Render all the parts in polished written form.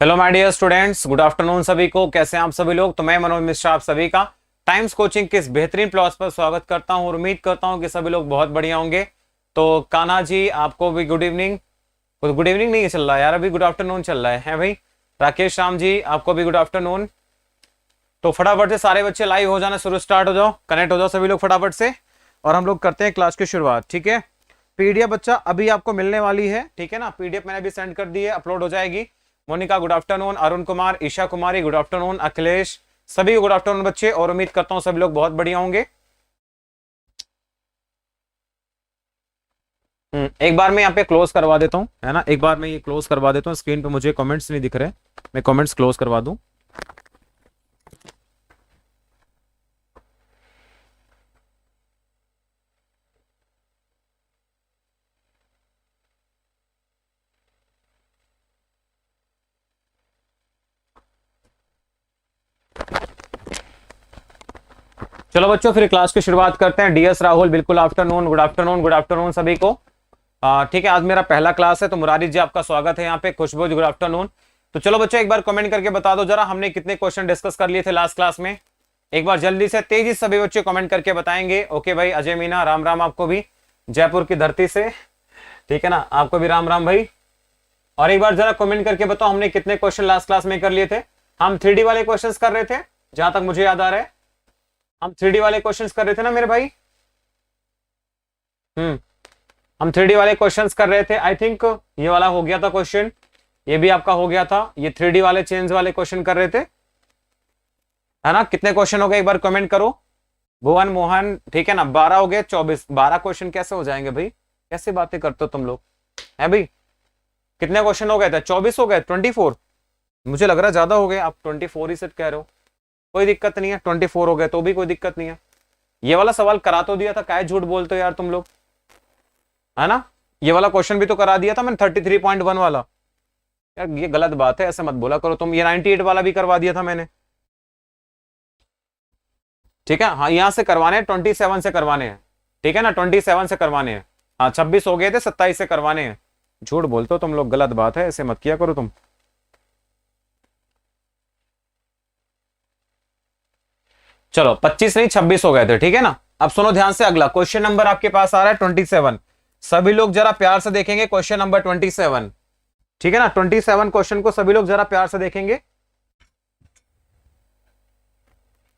Hello my dear students, good afternoon सभी को। कैसे हैं आप सभी लोग। तो मैं मनोज मिश्रा आप सभी का टाइम्स कोचिंग के इस बेहतरीन क्लास पर स्वागत करता हूं और उम्मीद करता हूं कि सभी लोग बहुत बढ़िया होंगे। तो कान्हा जी आपको भी गुड इवनिंग। गुड इवनिंग नहीं चल रहा है यार, अभी गुड आफ्टरनून चल रहा है भाई। राकेश राम जी आपको भी गुड आफ्टरनून। तो फटाफट से सारे बच्चे लाइव हो जाना, शुरू स्टार्ट हो जाओ, कनेक्ट हो जाओ सभी लोग फटाफट से और हम लोग करते हैं क्लास की शुरुआत। ठीक है, पीडीएफ बच्चा अभी आपको मिलने वाली है। ठीक है ना, पीडीएफ मैंने अभी सेंड कर दी है, अपलोड हो जाएगी। मोनिका गुड आफ्टरनून, अरुण कुमार, ईशा कुमारी गुड आफ्टरनून, अखिलेश सभी गुड आफ्टरनून बच्चे, और उम्मीद करता हूं सभी लोग बहुत बढ़िया होंगे। एक बार मैं यहाँ पे क्लोज करवा देता हूँ, है ना, एक बार मैं ये क्लोज करवा देता हूँ। स्क्रीन पे मुझे कमेंट्स नहीं दिख रहे, मैं कमेंट्स क्लोज करवा दूं। चलो बच्चों फिर क्लास की शुरुआत करते हैं। डीएस राहुल बिल्कुल afternoon, good afternoon, good afternoon सभी को। ठीक है, आज मेरा पहला क्लास है तो मुरारी जी आपका स्वागत है यहाँ पे। खुशबू गुड आफ्टरनून। तो चलो बच्चों एक बार कमेंट करके बता दो जरा, हमने कितने क्वेश्चन डिस्कस कर लिए थे लास्ट क्लास में। एक बार जल्दी से तेजी से सभी बच्चे कमेंट करके बताएंगे। ओके भाई, अजय मीना राम राम आपको भी, जयपुर की धरती से। ठीक है ना, आपको भी राम राम भाई। और एक बार जरा कमेंट करके बताओ हमने कितने क्वेश्चन लास्ट क्लास में कर लिए थे। हम 3D वाले क्वेश्चन कर रहे थे जहां तक मुझे याद आ रहा है, हम 3D वाले क्वेश्चंस कर रहे थे ना मेरे भाई। हम 3D वाले क्वेश्चंस कर रहे थे। आई थिंक ये वाला हो गया था क्वेश्चन, ये भी आपका हो गया था। ये 3D वाले चेंज वाले क्वेश्चन कर रहे थे, है ना। कितने क्वेश्चन हो गए एक बार कमेंट करो। भुवन मोहन, ठीक है ना, 12 हो गए। 24 12 क्वेश्चन कैसे हो जाएंगे भाई, कैसे बातें करते हो तुम लोग, है भाई। कितने क्वेश्चन हो गए थे, 24 हो गए, 24। मुझे लग रहा है ज्यादा हो गए, आप 24 ही से कह रहे हो। कोई दिक्कत नहीं है, 24 हो गए तो भी कोई दिक्कत नहीं है। ये वाला सवाल करा तो दिया था, काहे झूठ बोलते हो यार तुम लोग, है ना। ये वाला क्वेश्चन भी तो करा दिया था मैंने, 33.1 वाला। यार ये गलत बात है, ऐसे मत बोला करो तुम। ये 98 वाला भी करवा दिया था मैंने। ठीक है, हाँ यहां से करवाने हैं, 27 से करवाने हैं। ठीक है ना, 27 से करवाने हैं। हाँ 26 हो गए थे, 27 से करवाने हैं। झूठ बोलते हो तुम लोग, गलत बात है, ऐसे मत किया करो तुम। चलो 25 नहीं 26 हो गए थे, ठीक है ना। अब सुनो ध्यान से, अगला क्वेश्चन नंबर आपके पास आ रहा है 27। सभी लोग जरा प्यार से देखेंगे क्वेश्चन नंबर 27। ठीक है ना, 27 क्वेश्चन को सभी लोग जरा प्यार से देखेंगे।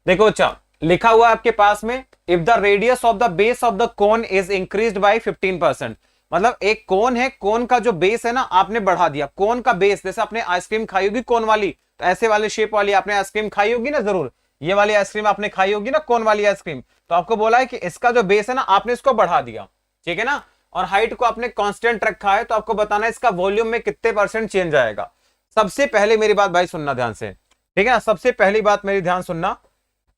देखो अच्छा, लिखा हुआ है आपके पास में, if the radius of the base of the cone is increased by 15%। मतलब एक कोन है, कोन का जो बेस है ना आपने बढ़ा दिया। कोन का बेस, जैसे आपने आइसक्रीम खाई होगी कोन वाली, तो ऐसे वाले शेप वाली आपने आइसक्रीम खाई होगी ना, जरूर ये वाली आइसक्रीम आपने खाई होगी ना, कोन वाली आइसक्रीम। तो आपको बोला है कि इसका जो बेस है ना आपने इसको बढ़ा दिया, ठीक है ना। और हाइट को आपने कांस्टेंट रखा है, तो आपको बताना है इसका वॉल्यूम में कितने परसेंट चेंज आएगा। सबसे पहले मेरी बात भाई सुनना ध्यान से, ठीक है ना। सबसे पहली बात मेरी ध्यान सुनना,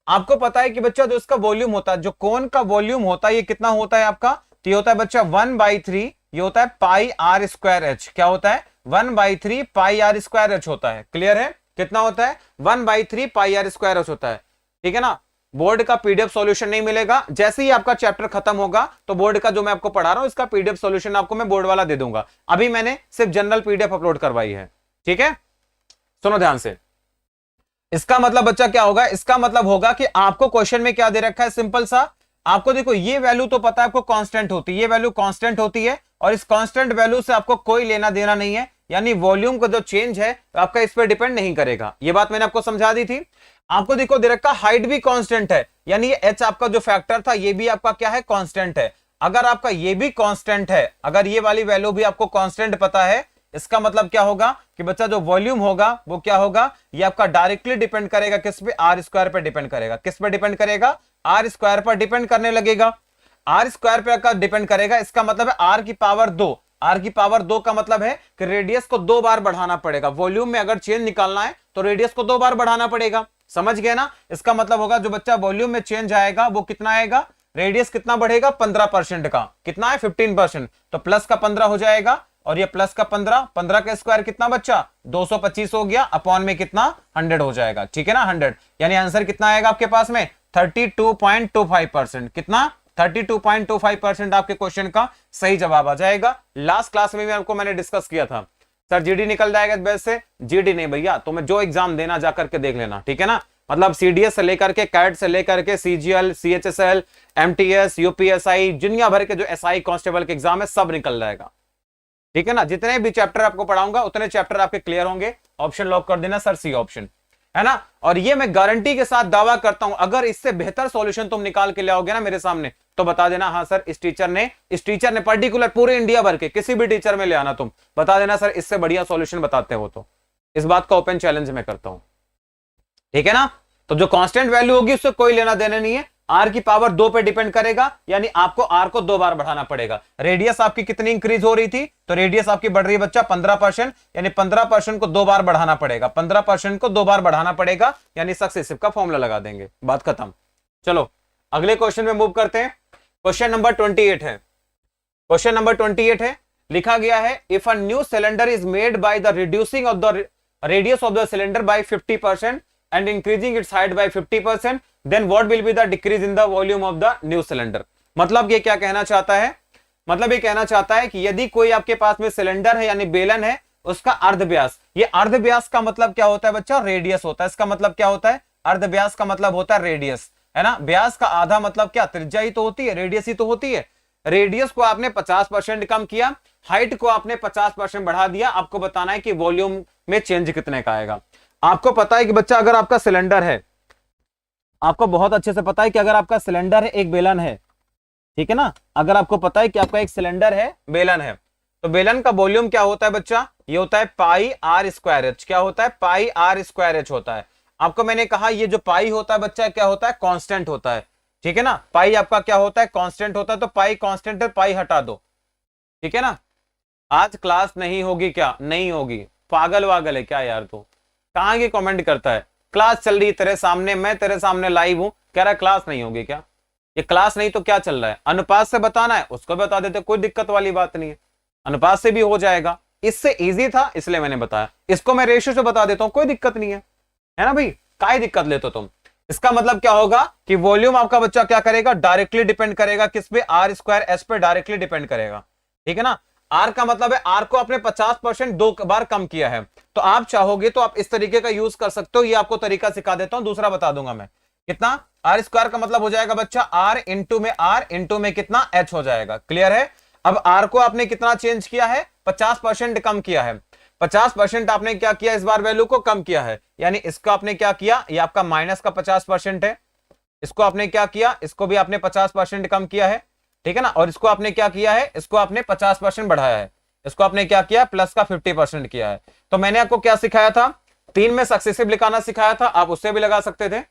आपको पता है कि बच्चा जो इसका वॉल्यूम होता है, जो कोन का वॉल्यूम होता है, ये कितना होता है आपका। तो ये होता है बच्चा 1/3, ये होता है पाई आर स्क्वायर एच। क्या होता है, 1/3 पाई आर स्क्वायर एच होता है। क्लियर है, कितना होता है, 1/3 पाई आर स्क्वायर एच होता है। ठीक है ना। बोर्ड का पीडीएफ सॉल्यूशन नहीं मिलेगा, जैसे ही आपका चैप्टर खत्म होगा तो बोर्ड का जो मैं आपको पढ़ा रहा हूं इसका पीडीएफ सॉल्यूशन आपको मैं बोर्ड वाला दे दूंगा। अभी मैंने सिर्फ जनरल पीडीएफ अपलोड करवाई है, ठीक है। सुनो ध्यान से, इसका मतलब बच्चा क्या होगा, इसका मतलब होगा कि आपको क्वेश्चन में क्या दे रखा है, सिंपल सा। आपको देखो ये वैल्यू तो पता है आपको कांस्टेंट होती है, ये वैल्यू कांस्टेंट होती है, और इस कांस्टेंट वैल्यू से आपको कोई लेना देना नहीं है। यानी वॉल्यूम का जो चेंज है आपका इस पर डिपेंड नहीं करेगा। ये बात मैंने आपको समझा दी थी। आपको देखो दे रखा हाइट भी कांस्टेंट है, यानी ये एच आपका जो फैक्टर था ये भी आपका क्या है, कांस्टेंट है। अगर आपका ये भी कांस्टेंट है, अगर ये वाली वैल्यू भी आपको कांस्टेंट पता है, इसका मतलब क्या होगा कि बच्चा जो वॉल्यूम होगा वो क्या होगा, ये आपका डायरेक्टली डिपेंड करेगा किस पे, आर स्क्वायर पे डिपेंड करेगा। किस पे डिपेंड करेगा, आर स्क्वायर पर डिपेंड करने लगेगा। आर स्क्वायर पे डिपेंड करेगा, इसका मतलब है आर की पावर 2। आर की पावर 2 का मतलब है कि रेडियस को 2 बार बढ़ाना पड़ेगा। वॉल्यूम में अगर चेंज निकालना है तो रेडियस को 2 बार बढ़ाना पड़ेगा। समझ गए ना। इसका मतलब होगा जो बच्चा वॉल्यूम में चेंज आएगा वो कितना आएगा, रेडियस कितना बढ़ेगा, 15% का। कितना है, 15%। तो प्लस का 15 हो जाएगा, और ये प्लस का 15, 15 का स्क्वायर कितना बच्चा, 225 हो गया, अपॉन में कितना, 100 हो जाएगा। ठीक है ना, 100। यानी आंसर कितना आएगा आपके पास में, 32.25%। कितना, 32.25% आपके क्वेश्चन का सही जवाब आ जाएगा। लास्ट क्लास में भी आपको मैंने डिस्कस किया था। सर जीडी निकल जाएगा बेस से, जीडी नहीं भैया, तुम्हें जो एग्जाम देना जाकर के देख लेना, ठीक है ना। मतलब सीडीएस से लेकर के, कैट से लेकर के, सीजीएल, सीएचएसएल, एमटीएस, यूपीएसआई, दुनिया भर के जो एसआई कांस्टेबल के एग्जाम है सब निकल जाएगा, ठीक है ना। जितने भी चैप्टर आपको पढ़ाऊंगा उतने चैप्टर आपके क्लियर होंगे। ऑप्शन लॉक कर देना सर, सी ऑप्शन, है ना। और ये मैं गारंटी के साथ दावा करता हूं, अगर इससे बेहतर सॉल्यूशन तुम निकाल के ले आओगे ना मेरे सामने, तो बता देना हाँ सर इस टीचर ने पर्टिकुलर पूरे इंडिया भर के किसी भी टीचर में ले आना, तुम बता देना सर इससे बढ़िया सॉल्यूशन बताते हो। तो इस बात का ओपन चैलेंज मैं करता हूं, ठीक है ना। तो जो कांस्टेंट वैल्यू होगी उससे कोई लेना देना नहीं है, आर की पावर 2 पे डिपेंड करेगा, यानी आपको आर को 2 बार बढ़ाना पड़ेगा। रेडियस आपकी कितनी इंक्रीज हो रही थी, तो रेडियस आपकी बढ़ रही है बच्चा 15%, यानी 15% को 2 बार बढ़ाना पड़ेगा, 15% को 2 बार बढ़ाना पड़ेगा, यानी सक्सेसिव का फॉर्मूला लगा देंगे, बात खत्म। चलो अगले क्वेश्चन में मूव करते हैं। क्वेश्चन नंबर 28 है, क्वेश्चन नंबर 28 है, लिखा गया है if a new cylinder is made by the reducing of the radius of the cylinder by 50% and increasing its height by 50%, then what will be the decrease in the volume of the new cylinder। मतलब ये क्या कहना चाहता है, मतलब ये कहना चाहता है कि यदि कोई आपके पास में सिलेंडर है यानी बेलन है, उसका अर्धव्यास, ये अर्धव्यास का मतलब क्या होता है बच्चा, रेडियस होता है। इसका मतलब क्या होता है, अर्धव्यास का मतलब होता है रेडियस, है ना। व्यास का आधा मतलब क्या, त्रिज्या ही तो होती है, रेडियस ही तो होती है। रेडियस को आपने 50% कम किया, हाइट को आपने 50% बढ़ा दिया, आपको बताना है कि वॉल्यूम में चेंज कितने का आएगा। आपको पता है कि बच्चा अगर आपका सिलेंडर है, आपको बहुत अच्छे से पता है कि अगर आपका सिलेंडर है, एक बेलन है, ठीक है ना, अगर आपको पता है कि आपका एक सिलेंडर है, बेलन है, तो बेलन का वॉल्यूम क्या होता है बच्चा, ये होता है पाई आर स्क्वायर एच। क्या होता है, पाई आर स्क्वायर एच होता है। आपको मैंने कहा ये जो पाई होता है बच्चा क्या होता है, कांस्टेंट होता है, ठीक है ना। पाई आपका क्या होता है, कांस्टेंट होता है, तो पाई कांस्टेंट है, पाई हटा दो, ठीक है ना। आज क्लास नहीं होगी क्या, नहीं होगी, पागल वागल है क्या यार, तो कहां की कमेंट करता है, क्लास चल रही तेरे सामने, मैं तेरे सामने लाइव हूं, कह रहा है क्लास नहीं होगी क्या। ये क्लास नहीं तो क्या चल रहा है, अनुपात से बताना है उसको बता देते, कोई दिक्कत वाली बात नहीं है, अनुपात से भी हो जाएगा, इससे इजी था इसलिए मैंने बताया। इसको मैं रेशियो से बता देता हूं, कोई दिक्कत नहीं है ना भाई, काहे दिक्कत लेते हो तुम। इसका मतलब क्या होगा कि वॉल्यूम आपका बच्चा क्या करेगा, डायरेक्टली डिपेंड करेगा किस पे, आर स्क्वायर एस पे डायरेक्टली डिपेंड करेगा, ठीक है ना। आर का मतलब है आर को आपने 50% 2 बार कम किया है, तो आप चाहोगे तो आप इस तरीके का यूज कर सकते हो, ये आपको तरीका सिखा देता हूं, दूसरा बता दूंगा मैं। कितना, आर स्क्वायर का मतलब हो जाएगा बच्चा आर इंटू में कितना एच हो जाएगा, क्लियर है। अब आर को आपने कितना चेंज किया है, 50% कम किया है, 50% आपने क्या किया, इस बार वैल्यू को कम किया है, यानी इसको आपने क्या किया, ये आपका माइनस का 50% है, इसको आपने क्या किया, इसको भी आपने 50% कम किया है, ठीक है ना। और इसको आपने क्या किया है, इसको आपने 50% बढ़ाया है, इसको आपने क्या किया, प्लस का 50% किया है। तो मैंने आपको क्या सिखाया था, 3 में सक्सेसिव लिखाना सिखाया था, आप उससे भी लगा सकते थे,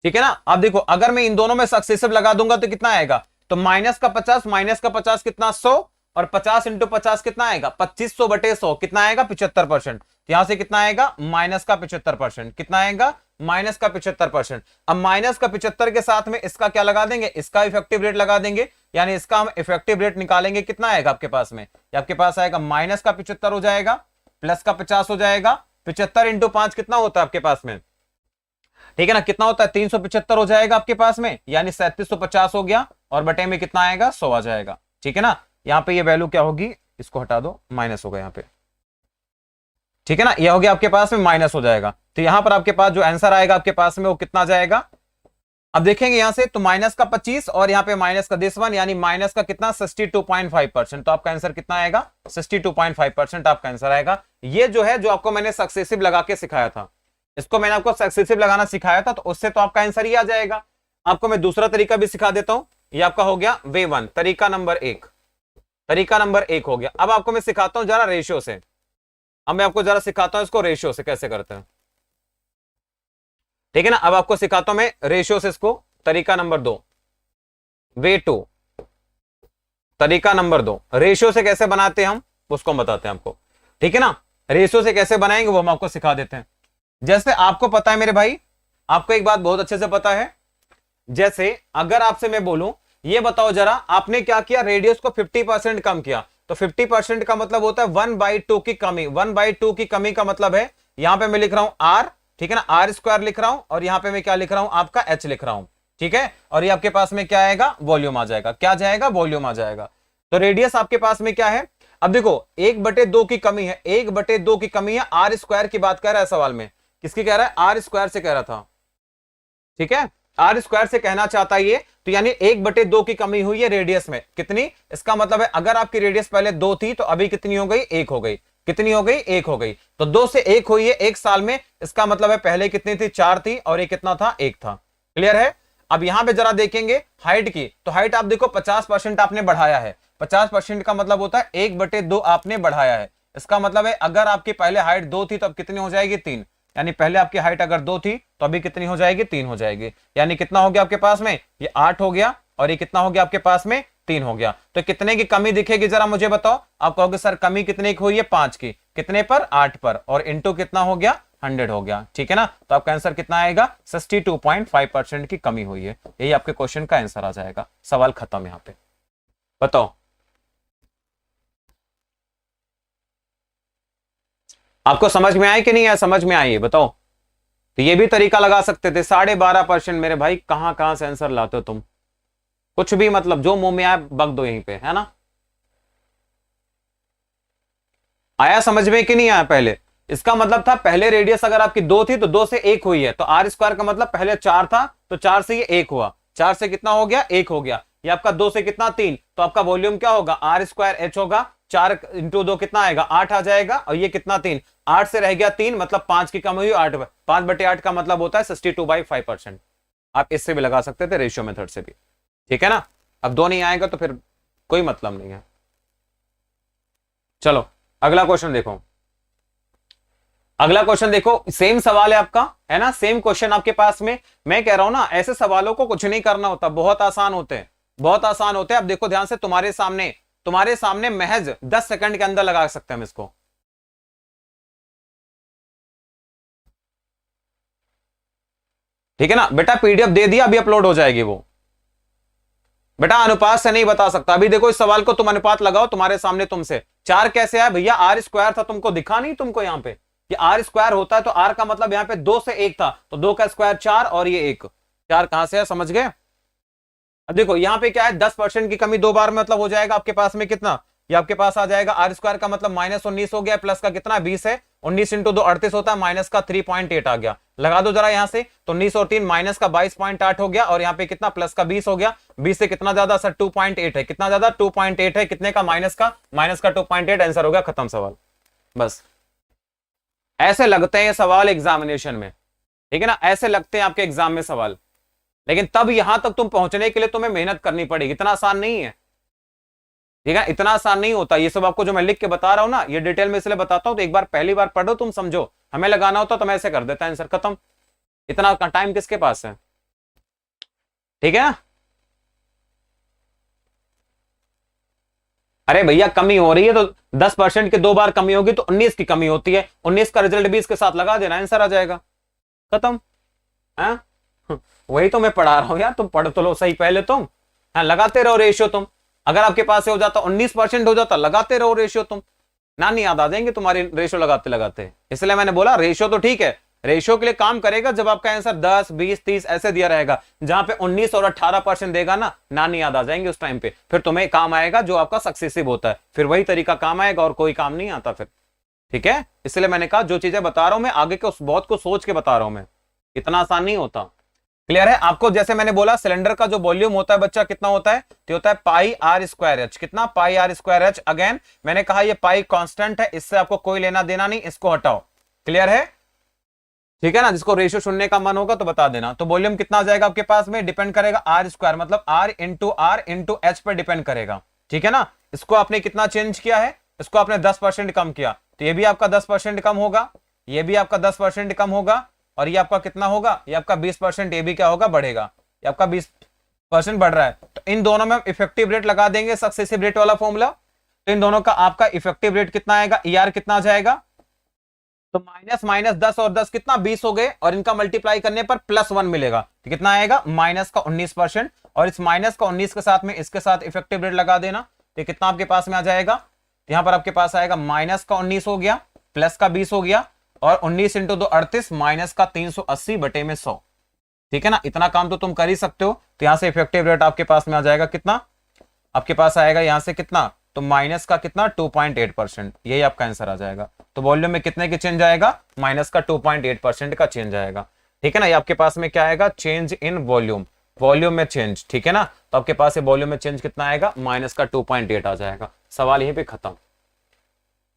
ठीक है ना। आप देखो अगर मैं इन दोनों में सक्सेसिव लगा दूंगा तो कितना आएगा, तो माइनस का 50 कितना 100, और 50 इंटू 50 कितना आएगा, 2500/100 कितना आएगा, 75%। यहां से कितना आएगा, माइनस का 75%, कितना आएगा, माइनस का 75%। अब माइनस का 75 के साथ में इसका क्या लगा देंगे, इसका इफेक्टिव रेट लगा देंगे, यानी इसका हम इफेक्टिव रेट निकालेंगे, कितना आएगा आपके पास में, आपके पास आएगा माइनस का 75 हो जाएगा, प्लस का 50 हो जाएगा, 75 इंटू 5 कितना होता है आपके पास में, ठीक है ना, कितना होता है, 375 हो जाएगा आपके पास में, यानी 3750 हो गया, और बटे में कितना आएगा, 100 आ जाएगा, ठीक है ना। यहां पे ये वैल्यू क्या होगी, इसको हटा दो, माइनस होगा यहाँ पे, ठीक है ना, ये हो गया आपके पास में माइनस हो जाएगा। तो यहां पर आपके पास जो आंसर आएगा आपके पास में वो कितना जाएगा, अब देखेंगे यहां से, तो माइनस का 25 और यहां पे माइनस का दिस वन, यानी माइनस का कितना 62.5%, तो आपका आंसर कितना आएगा, 62.5% आपका आंसर आएगा। ये जो है जो आपको मैंने सक्सेसिव लगा के सिखाया था, इसको मैंने आपको सक्सेसिव लगाना सिखाया था, तो उससे तो आपका आंसर ही आ जाएगा। आपको मैं दूसरा तरीका भी सिखा देता हूं, ये आपका हो गया वे 1, तरीका नंबर 1, तरीका नंबर 1 हो गया। अब आपको मैं सिखाता हूं जरा रेशियो से, अब मैं आपको जरा सिखाता हूं इसको रेशियो से कैसे करते हैं, ठीक है ना। अब आपको सिखाता हूं मैं रेशियो से इसको, तरीका नंबर 2, वे 2, तरीका नंबर 2, रेशियो से कैसे बनाते हैं हम उसको हम बताते हैं आपको, ठीक है ना। रेशियो से कैसे बनाएंगे वो हम आपको सिखा देते हैं। जैसे आपको पता है मेरे भाई, आपको एक बात बहुत अच्छे से पता है, जैसे अगर आपसे मैं बोलूं ये बताओ जरा, आपने क्या किया, रेडियस को 50% कम किया, तो 50% का मतलब होता है 1/2 की कमी, 1/2 की कमी का मतलब है, यहां पे मैं लिख रहा हूं आर, ठीक है ना, आर स्क्वायर लिख रहा हूं, और यहां पे मैं क्या लिख रहा हूं, आपका एच लिख रहा हूं, ठीक है। और ये आपके पास में क्या आएगा, वॉल्यूम आ जाएगा, क्या जाएगा, वॉल्यूम आ जाएगा। तो रेडियस आपके पास में क्या है, अब देखो 1/2 की कमी है, 1/2 की कमी है, आर स्क्वायर की बात कर रहा है सवाल में, किसकी कह रहा है, आर स्क्वायर से कह रहा था, ठीक है, आर स्क्वायर से कहना चाहता है ये, तो यानी 1/2 की कमी हुई है रेडियस में, कितनी, इसका मतलब है अगर आपकी रेडियस पहले 2 थी तो अभी कितनी हो गई, 1 हो गई, कितनी हो गई, 1 हो गई, तो 2 से 1 हुई है 1 साल में, इसका मतलब है पहले कितनी थी, 4 थी, और ये कितना था, 1 था। क्लियर है। अब यहां पे जरा देखेंगे हाइट की, तो हाइट आप देखो 50% आपने बढ़ाया है, 50% का मतलब होता है 1/2 आपने बढ़ाया है, इसका मतलब है अगर आपकी पहले हाइट 2 थी तो अब कितनी हो जाएगी, 3, यानी पहले आपकी हाइट अगर 2 थी तो अभी कितनी हो जाएगी, 3 हो जाएगी, यानी कितना हो गया आपके पास में, ये 8 हो गया, और ये कितना हो गया आपके पास में, 3 हो गया। तो कितने की कमी दिखेगी जरा मुझे बताओ, आप कहोगे सर कमी कितने की हुई है, 5 की, कितने पर, 8 पर, और इंटू कितना हो गया, 100 हो गया, ठीक है ना। तो आपका आंसर कितना आएगा, 62.5% की कमी हुई है, यही आपके क्वेश्चन का आंसर आ जाएगा। सवाल खत्म यहां पे, बताओ आपको समझ में आए कि नहीं आया, समझ में आई है बताओ। तो ये भी तरीका लगा सकते थे, 12.5% मेरे भाई, कहां कहां से आंसर लाते हो तुम, कुछ भी मतलब जो मुंह में आए बक दो यहीं पे, है ना। आया समझ में कि नहीं आया, पहले इसका मतलब था पहले रेडियस अगर आपकी 2 थी तो 2 से 1 हुई है, तो आर स्क्वायर का मतलब पहले 4 था तो 4 से ये 1 हुआ, 4 से कितना हो गया, 1 हो गया, ये आपका 2 से कितना, 3, तो आपका वॉल्यूम क्या होगा, आर स्क्वायर एच होगा, 4 इंटू 2 कितना आएगा, 8 आ जाएगा, और ये कितना, 3, 8 से रह गया 3, मतलब 5 की कम हुई, 8, 5/8 का मतलब होता है 62/5%। आप इससे भी लगा सकते थे, रेशियो मेथड से भी, ठीक है ना। अब 2 नहीं आएगा तो फिर कोई मतलब नहीं है। चलो अगला क्वेश्चन देखो, अगला क्वेश्चन देखो, सेम सवाल है आपका, है ना, सेम क्वेश्चन आपके पास में। मैं कह रहा हूं ना ऐसे सवालों को कुछ नहीं करना होता, बहुत आसान होते हैं, बहुत आसान होते हैं। अब देखो ध्यान से, तुम्हारे सामने महज 10 सेकंड के अंदर लगा सकते हैं हम इसको, ठीक है ना बेटा, पीडीएफ दे दिया, अभी अपलोड हो जाएगी वो। बेटा अनुपात से नहीं बता सकता, अभी देखो इस सवाल को तुम अनुपात लगाओ, तुम्हारे सामने तुमसे 4 कैसे आया भैया, आर स्क्वायर था, तुमको दिखा नहीं तुमको यहाँ पे, ये आर स्क्वायर होता है, तो आर का मतलब यहाँ पे 2 से 1 था, तो 2 का स्क्वायर 4, और ये 1, 4 कहां से है, समझ गए। अब देखो यहाँ पे क्या है, 10% की कमी 2 बार में मतलब हो जाएगा आपके पास में कितना, ये आपके पास आ जाएगा आर स्क्वायर का मतलब -19 हो गया, प्लस का कितना 20 है, 19 इंटू 2 38 होता है, माइनस का 3.8 आ गया, लगा दो जरा यहां से, तो 19 और 3 माइनस का 22.8 हो गया, और यहाँ पे कितना प्लस का 20 हो गया, 20 से कितना ज्यादा सर, 2.8 है, कितना ज्यादा 2.8 है, कितने का, माइनस का 2.8, आंसर हो गया, खत्म सवाल। बस ऐसे लगते हैं ये सवाल एग्जामिनेशन में, ठीक है ना, ऐसे लगते हैं आपके एग्जाम में सवाल, लेकिन तब यहां तक तुम पहुंचने के लिए तुम्हें मेहनत करनी पड़ेगी, इतना आसान नहीं है, ठीक है, इतना आसान नहीं होता ये सब। आपको जो मैं लिख के बता रहा हूं ना, ये डिटेल में इसलिए बताता हूं, तो एक बार पहली बार पढ़ो तुम समझो, हमें लगाना होता तो मैं ऐसे कर देता आंसर, खत्म, इतना टाइम किसके पास है, ठीक है ना। अरे भैया कमी हो रही है तो 10% के 2 बार कमी होगी तो 19 की कमी होती है, 19 का रिजल्ट 20 के साथ लगा देना, आंसर आ जाएगा, खत्म। हाँ वही तो मैं पढ़ा रहा हूं यार, तुम पढ़ तो लो सही पहले तुम, हाँ लगाते रहो रेशियो तुम, अगर आपके पास से हो जाता 19% हो जाता, लगाते रहो रेशियो तुम, नानी याद आ जाएंगे तुम्हारी रेशियो लगाते लगाते, इसलिए मैंने बोला रेशियो तो ठीक है, रेशियो के लिए काम करेगा जब आपका आंसर 10, 20, 30 ऐसे दिया रहेगा, जहां पे 19 और 18% देगा ना, नानी याद आ जाएंगे उस टाइम पे, फिर तुम्हें काम आएगा जो आपका सक्सेसिव होता है, फिर वही तरीका काम आएगा और कोई काम नहीं आता फिर, ठीक है। इसलिए मैंने कहा जो चीजें बता रहा हूं मैं आगे के बहुत को सोच के बता रहा हूं मैं, इतना आसान नहीं होता। क्लियर है आपको, जैसे मैंने बोला सिलेंडर का जो वॉल्यूम होता है बच्चा कितना होता है, तो होता है पाई आर स्क्वायर एच, कितना, पाई आर स्क्वायर एच। अगेन मैंने कहा ये पाई कांस्टेंट है, इससे आपको कोई लेना देना नहीं, इसको हटाओ, क्लियर है, ठीक है ना। जिसको रेशियो सुनने का मन होगा तो बता देना। तो वॉल्यूम कितना आ जाएगा आपके पास में, डिपेंड करेगा आर स्क्वायर, मतलब आर इंटू एच पर डिपेंड करेगा, ठीक है ना। इसको आपने कितना चेंज किया है, इसको आपने 10% कम किया, तो ये भी आपका 10% कम होगा, ये भी आपका 10% कम होगा, और ये आपका कितना होगा, ये आपका 20%, ये भी क्या होगा, बढ़ेगा, ये आपका 20% बढ़ रहा है, तो इन दोनों में हम इफेक्टिव रेट लगा देंगे, सक्सेसिव रेट वाला फॉर्मूला, तो इन दोनों का आपका इफेक्टिव रेट कितना आएगा, ईआर कितना आ जाएगा, तो माइनस माइनस 10 और 10 कितना 20 हो गए, और इनका मल्टीप्लाई करने पर +1 मिलेगा, तो कितना आएगा, माइनस का 19%, और इस माइनस का 19 के साथ में इसके साथ इफेक्टिव रेट लगा देना, तो कितना आपके पास में आ जाएगा, यहां पर आपके पास आएगा माइनस का 19 हो गया, प्लस का 20 हो गया, और 19 इंटू 2 38, माइनस का 380/100, ठीक है ना। इतना काम तो तुम कर ही सकते हो, तो यहां से इफेक्टिव रेट आपके पास में आ जाएगा कितना, आपके पास आएगा यहां से कितना तो माइनस का कितना 2.8%, यही आपका आंसर आ जाएगा। तो वॉल्यूम में कितने की चेंज आएगा, माइनस का 2.8% का चेंज आएगा। ठीक है ना, ये आपके पास में क्या आएगा, चेंज इन वॉल्यूम, वॉल्यूम में चेंज। ठीक है ना, तो आपके पास ये वॉल्यूम में चेंज कितना आएगा, माइनस का 2.8 आ जाएगा। सवाल यहीं पे खत्म।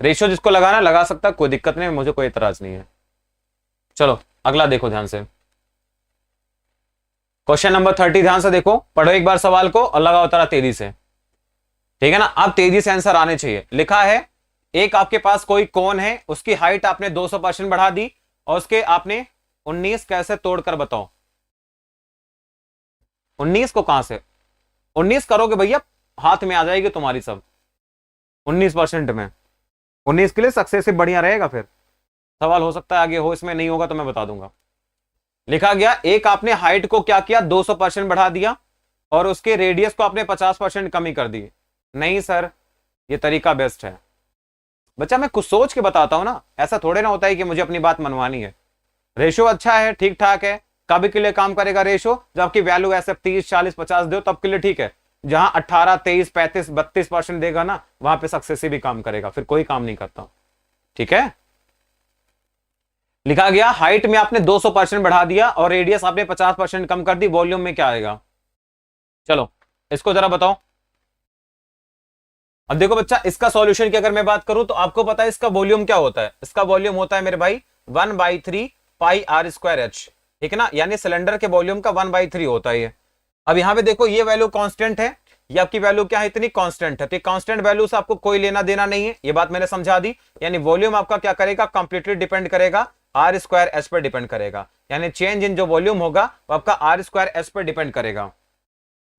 रेशियो जिसको लगाना लगा सकता, कोई दिक्कत नहीं, मुझे कोई इतराज नहीं है। चलो अगला देखो ध्यान से, क्वेश्चन नंबर 30 ध्यान से देखो, पढ़ो एक बार सवाल को और लगाओ तरह तेजी से। ठीक है ना, अब तेजी से आंसर आने चाहिए। लिखा है एक आपके पास कोई कोन है, उसकी हाइट आपने 200% बढ़ा दी और उसके आपने 19 कैसे तोड़कर बताओ। 19 को कहां से 19 करोगे भैया, हाथ में आ जाएगी तुम्हारी सब 19% में। 19 के लिए सक्सेसिव बढ़िया रहेगा। फिर सवाल हो सकता है आगे हो, इसमें नहीं होगा तो मैं बता दूंगा। लिखा गया एक आपने हाइट को क्या किया, 200% बढ़ा दिया और उसके रेडियस को आपने 50% कमी कर दी। नहीं सर, ये तरीका बेस्ट है। बच्चा मैं कुछ सोच के बताता हूं ना, ऐसा थोड़े ना होता है कि मुझे अपनी बात मनवानी है। रेशो अच्छा है, ठीक ठाक है, कभी के लिए काम करेगा रेशो, जबकि वैल्यू ऐसे 30 40 50 दो तब के लिए ठीक है। जहां 18 23 35 32% देगा ना, वहां पे सक्सेसिव भी काम करेगा, फिर कोई काम नहीं करता। ठीक है, लिखा गया हाइट में आपने 200% बढ़ा दिया और रेडियस आपने 50% कम कर दी, वॉल्यूम में क्या आएगा। चलो इसको जरा बताओ। अब देखो बच्चा, इसका सॉल्यूशन की अगर मैं बात करूं तो आपको पता है इसका वॉल्यूम क्या होता है। इसका वॉल्यूम होता है मेरे भाई 1/3 पाई आर स्क्वायर एच। ठीक है ना, यानी सिलेंडर के वॉल्यूम का 1/3 होता है ये। अब यहां पे देखो ये वैल्यू कांस्टेंट है, ये आपकी वैल्यू क्या है, इतनी कांस्टेंट है। तो कांस्टेंट वैल्यू से आपको कोई लेना देना नहीं है, ये बात मैंने समझा दी। यानी वॉल्यूम आपका क्या करेगा, कंप्लीटली डिपेंड करेगा आर स्क्वायर एच पर डिपेंड करेगा। यानी चेंज इन जो वॉल्यूम होगा वो आपका आर स्क्वायर एच पर डिपेंड करेगा।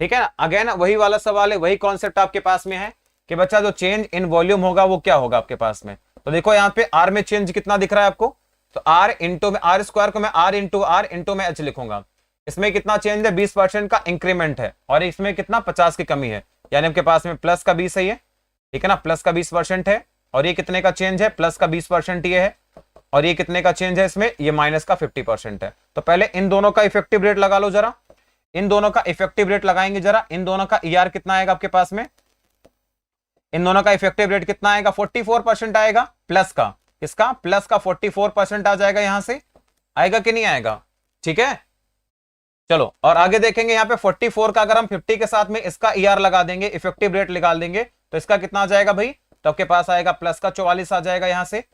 ठीक है ना, अगेन वही वाला सवाल है, वही कॉन्सेप्ट आपके पास में है कि बच्चा जो चेंज इन वॉल्यूम होगा वो क्या होगा आपके पास में। तो देखो यहाँ पे आर में चेंज कितना दिख रहा है आपको, तो आर इंटू में आर स्क्वायर को मैं आर इंटू में एच लिखूंगा। इसमें कितना चेंज है, 20% का इंक्रीमेंट है और इसमें कितना 50 की कमी है, यानी आपके पास में प्लस का 20 है ये। ठीक है ना, प्लस का 20% है और ये कितने का चेंज है, प्लस का 20% ये है और ये कितने का चेंज है इसमें, ये माइनस का 50% है। तो पहले इन दोनों का इफेक्टिव रेट लगा लो जरा, इन दोनों का इफेक्टिव रेट लगाएंगे जरा। इन दोनों का ईआर कितना आएगा आपके पास में, इन दोनों का इफेक्टिव रेट कितना आएगा, 44% आएगा। प्लस का इसका प्लस का 44% आ जाएगा, यहां से आएगा कि नहीं आएगा। ठीक है, चलो और आगे देखेंगे यहाँ पे 44 का अगर हम 50 के साथ में इसका ईआर लगा देंगे, इफेक्टिव रेट निकाल देंगे, तो इसका कितना आ जाएगा भाई, तो आपके पास आएगा प्लस का 44 आ जाएगा यहां से,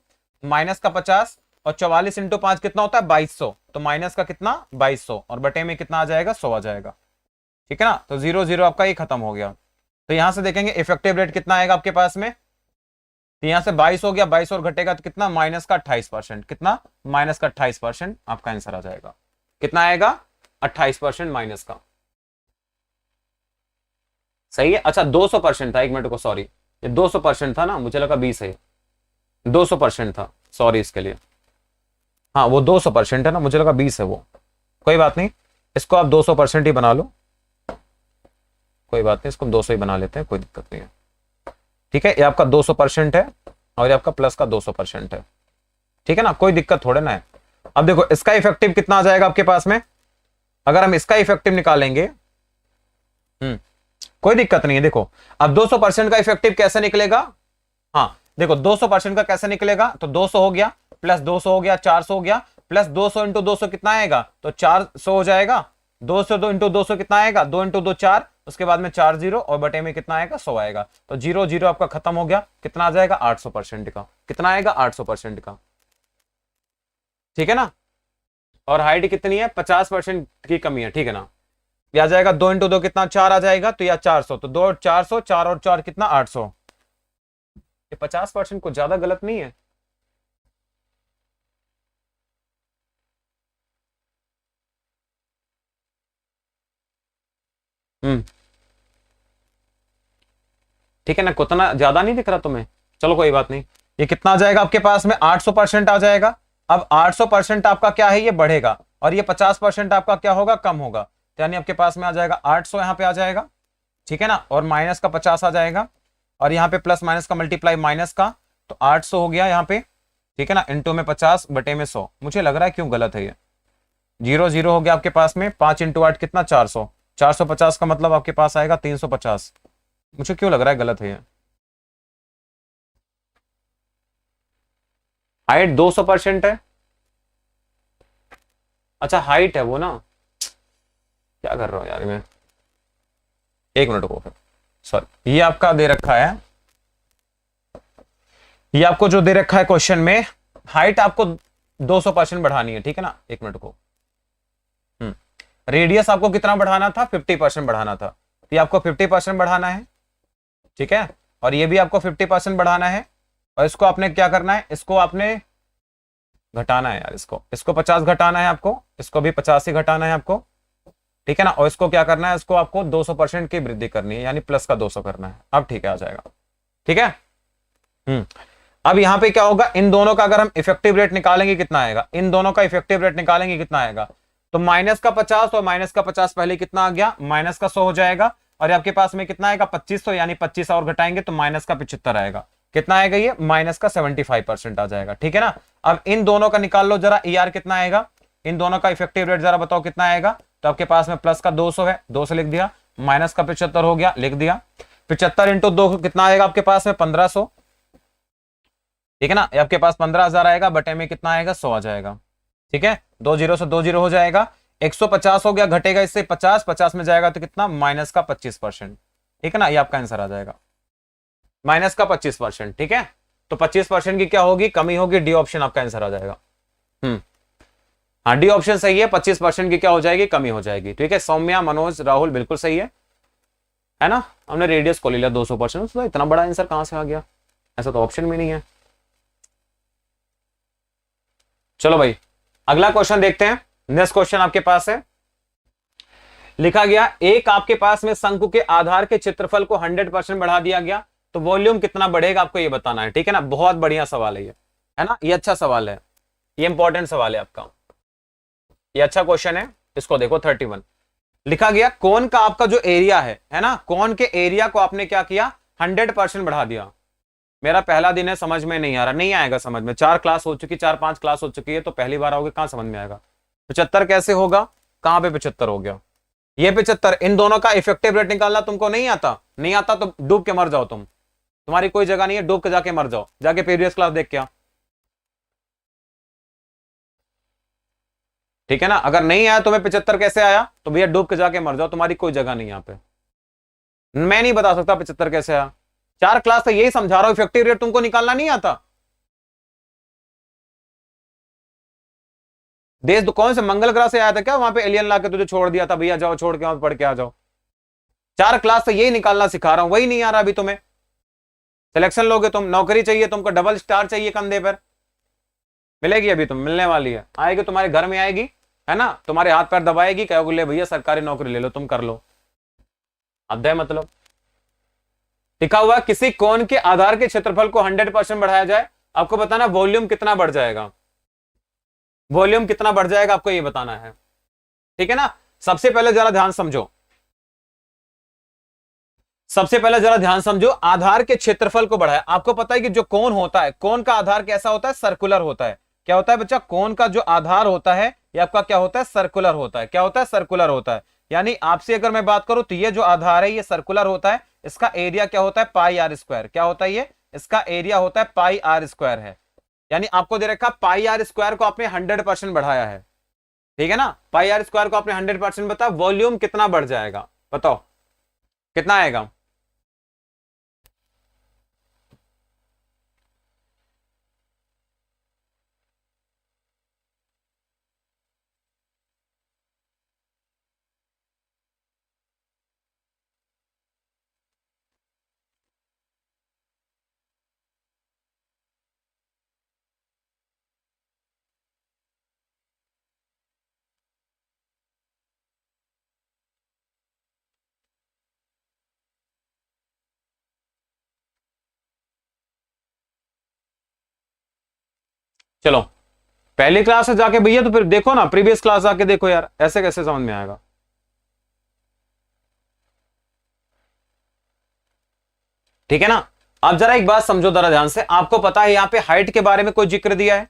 माइनस का 50 और 44 इंटू 5 कितना होता है 2200, तो माइनस का कितना 2200 और बटे में कितना आ जाएगा 100 आ जाएगा। ठीक है ना, तो 0 0 आपका ये खत्म हो गया। तो यहां से देखेंगे इफेक्टिव रेट कितना आएगा आपके पास में, तो यहां से 22 हो गया, 22 और घटेगा तो कितना माइनस का 28%, कितना माइनस का 28% आपका आंसर आ जाएगा। कितना आएगा 28% माइनस का। सही है, अच्छा 200% था, एक मिनट को सॉरी, ये 200% था ना, मुझे लगा 20 है, 200% था, सॉरी इसके लिए। हाँ वो 200% है ना, मुझे लगा 20 है वो, कोई बात नहीं, इसको आप 200% ही बना लो, कोई बात नहीं, इसको 200 ही बना लेते हैं, कोई दिक्कत नहीं है। ठीक है, ये आपका 200% है और ये आपका प्लस का 200% है। ठीक है ना, कोई दिक्कत थोड़े ना है। अब देखो इसका इफेक्टिव कितना आ जाएगा आपके पास में, अगर हम इसका इफेक्टिव निकालेंगे, कोई दिक्कत नहीं है। देखो अब 200% का इफेक्टिव कैसे निकलेगा, हाँ देखो 200% का कैसे निकलेगा, तो 200 हो गया प्लस 200 हो गया 400 हो गया, प्लस 200 इंटू 200 कितना आएगा, तो 400 हो जाएगा। 200 इंटू 200 कितना आएगा, 2 इंटू 2 4, उसके बाद में 4 0 और बटे में कितना आएगा 100 आएगा। तो 0 0 आपका खत्म हो गया, कितना आ जाएगा 800% का, कितना आएगा 800% का। ठीक है ना, और हाइट कितनी है 50% की कमी है। ठीक है ना, यह आ जाएगा 2 इंटू 2 कितना 4 आ जाएगा, तो यह 400, तो 2 400, 4 और 4 कितना 800। ये 50% को ज्यादा गलत नहीं है। ठीक है ना, कितना ज्यादा नहीं दिख रहा तुम्हें, चलो कोई बात नहीं। ये कितना आ जाएगा आपके पास में 800% आ जाएगा। अब 800% आपका क्या है, ये बढ़ेगा और ये 50% आपका क्या होगा, कम होगा, तो यानी आपके पास में आ जाएगा 800 यहाँ पे आ जाएगा। ठीक है ना, और माइनस का 50 आ जाएगा और यहाँ पे प्लस माइनस का मल्टीप्लाई माइनस का, तो 800 हो गया यहाँ पे। ठीक है ना, इंटू में 50 बटे में 100, मुझे लग रहा है क्यों गलत है ये, 0 0 हो गया आपके पास में, 5 इंटू 8 कितना 400, 450 का मतलब आपके पास आएगा 350, मुझे क्यों लग रहा है गलत है ये। हाइट 200% है। अच्छा हाइट है वो ना, क्या कर रहा हूं यार मैं, एक मिनट को, सॉरी, ये आपका दे रखा है, ये आपको जो दे रखा है क्वेश्चन में, हाइट आपको 200% बढ़ानी है, ठीक है ना, एक मिनट को। रेडियस आपको कितना बढ़ाना था, 50% बढ़ाना था, ये आपको 50% बढ़ाना है, ठीक है, और ये भी आपको 50% बढ़ाना है, और इसको आपने क्या करना है, इसको आपने घटाना है यार, इसको 50 घटाना है आपको, इसको भी 50 ही घटाना है आपको, ठीक है ना, और इसको क्या करना है, इसको आपको 200% की वृद्धि करनी है, यानी प्लस का 200 करना है। अब ठीक है, आ जाएगा, ठीक है। अब यहां पे क्या होगा, इन दोनों का अगर हम इफेक्टिव रेट निकालेंगे कितना आएगा, इन दोनों का इफेक्टिव रेट निकालेंगे कितना आएगा, तो माइनस का 50 और माइनस का 50 पहले कितना आ गया, माइनस का 100 हो जाएगा, और आपके पास में कितना आएगा 2500, यानी 25 और घटाएंगे तो माइनस का 75 आएगा, कितना आएगा ये, माइनस का 75% आ जाएगा, ठीक है ना। अब इन दोनों का निकाल लो जरा, ER कितना आएगा, इन दोनों का इफेक्टिव रेट जरा बताओ कितना आएगा, तो आपके पास में प्लस का 200 है, 200 लिख दिया, माइनस का 75 हो गया, लिख दिया, 75 इंटू 2 कितना आएगा आपके पास में 1500, ठीक है ना, आपके पास 15,000 आएगा, बटे में कितना आएगा 100 आ जाएगा, ठीक है, 2 जीरो से 2 जीरो हो जाएगा, 150 हो गया, घटेगा इससे 50, 50 में जाएगा तो कितना, माइनस का 25%, ठीक है ना, ये आपका आंसर आ जाएगा, माइनस का 25%, ठीक है, तो 25% की क्या होगी, कमी होगी, डी ऑप्शन आपका आंसर आ जाएगा। हाँ डी ऑप्शन सही है, 25% की क्या हो जाएगी, कमी हो जाएगी, ठीक है। सौम्या, मनोज, राहुल बिल्कुल सही है ना, हमने रेडियस को ले लिया 200%, तो इतना बड़ा आंसर कहां से आ गया, ऐसा तो ऑप्शन में नहीं है। चलो भाई अगला क्वेश्चन देखते हैं, नेक्स्ट क्वेश्चन आपके पास है, लिखा गया एक आपके पास में शंकु के आधार के क्षेत्रफल को 100% बढ़ा दिया गया, तो वॉल्यूम कितना बढ़ेगा आपको ये बताना है, ठीक है ना, बहुत बढ़िया सवाल है ये, है ना, ये अच्छा सवाल है, ये इंपॉर्टेंट सवाल है आपका, ये अच्छा क्वेश्चन है, इसको देखो 31 लिखा गया, कोन का आपका जो एरिया है ना, कोन के एरिया को आपने क्या किया 100% बढ़ा दिया। मेरा पहला दिन है, समझ में नहीं आ रहा, नहीं आएगा समझ में, 4 क्लास हो चुकी, 4-5 क्लास हो चुकी है, तो पहली बार आओगे, कहां समझ में आएगा, 75 कैसे होगा, कहां पे 75 हो गया, ये 75, इन दोनों का इफेक्टिव रेट निकालना तुमको नहीं आता, नहीं आता तो डूब के मर जाओ तुम्हारी कोई जगह नहीं है, डूब के जाके मर जाओ, जाके प्रीवियस क्लास देख के आओ, ठीक है ना। अगर नहीं आया तुम्हें 75 कैसे आया, तो भैया डूब के जाके मर जाओ, तुम्हारी कोई जगह नहीं यहाँ पे, मैं नहीं बता सकता 75 कैसे आया, 4 क्लास से यही समझा रहा हूं, इफेक्टिव रेट तुमको निकालना नहीं आता। देश कौन से मंगल ग्रह से आया था क्या, वहां पे एलियन ला के तुझे छोड़ दिया था, भैया जाओ छोड़ के आओ, पढ़ के आ जाओ, 4 क्लास से यही निकालना सिखा रहा हूं, वही नहीं आ रहा अभी तुम्हें। सिलेक्शन लोगे तुम, नौकरी चाहिए तुमको, डबल स्टार चाहिए कंधे पर, मिलेगी अभी तुम, मिलने वाली है, आएगी तुम्हारे घर में आएगी, है ना, तुम्हारे हाथ पैर दबाएगी, कहोगे ले भैया सरकारी नौकरी ले लो, तुम कर लो, अध्याय मतलब लिखा हुआ किसी कोण के आधार के क्षेत्रफल को 100% बढ़ाया जाए, आपको बताना वॉल्यूम कितना बढ़ जाएगा, वॉल्यूम कितना बढ़ जाएगा आपको ये बताना है, ठीक है ना। सबसे पहले जरा ध्यान समझो, सबसे पहले जरा ध्यान समझो, आधार के क्षेत्रफल को बढ़ाया, आपको पता है कि जो कोण होता है, कोण का आधार कैसा होता है, सर्कुलर होता है, क्या होता है बच्चा, कोण का जो आधार होता है ये आपका क्या होता है, सर्कुलर होता है, क्या होता है, सर्कुलर होता है, यानी आपसे अगर मैं बात करूं तो ये जो आधार है ये सर्कुलर होता है, इसका एरिया क्या होता है, पाई आर स्क्वायर, क्या होता है ये, इसका एरिया होता है पाई आर स्क्वायर है, यानी आपको दे रखा पाई आर स्क्वायर को आपने 100% बढ़ाया है, ठीक है ना, पाई आर स्क्वायर को आपने 100% बताया, वॉल्यूम कितना बढ़ जाएगा बताओ कितना आएगा, चलो पहली क्लास से जाके भैया तो फिर देखो ना, प्रीवियस क्लास जाके देखो यार, ऐसे कैसे समझ में आएगा, ठीक है ना। अब जरा एक बात समझो जरा ध्यान से, आपको पता है यहाँ पे हाइट के बारे में कोई जिक्र दिया है,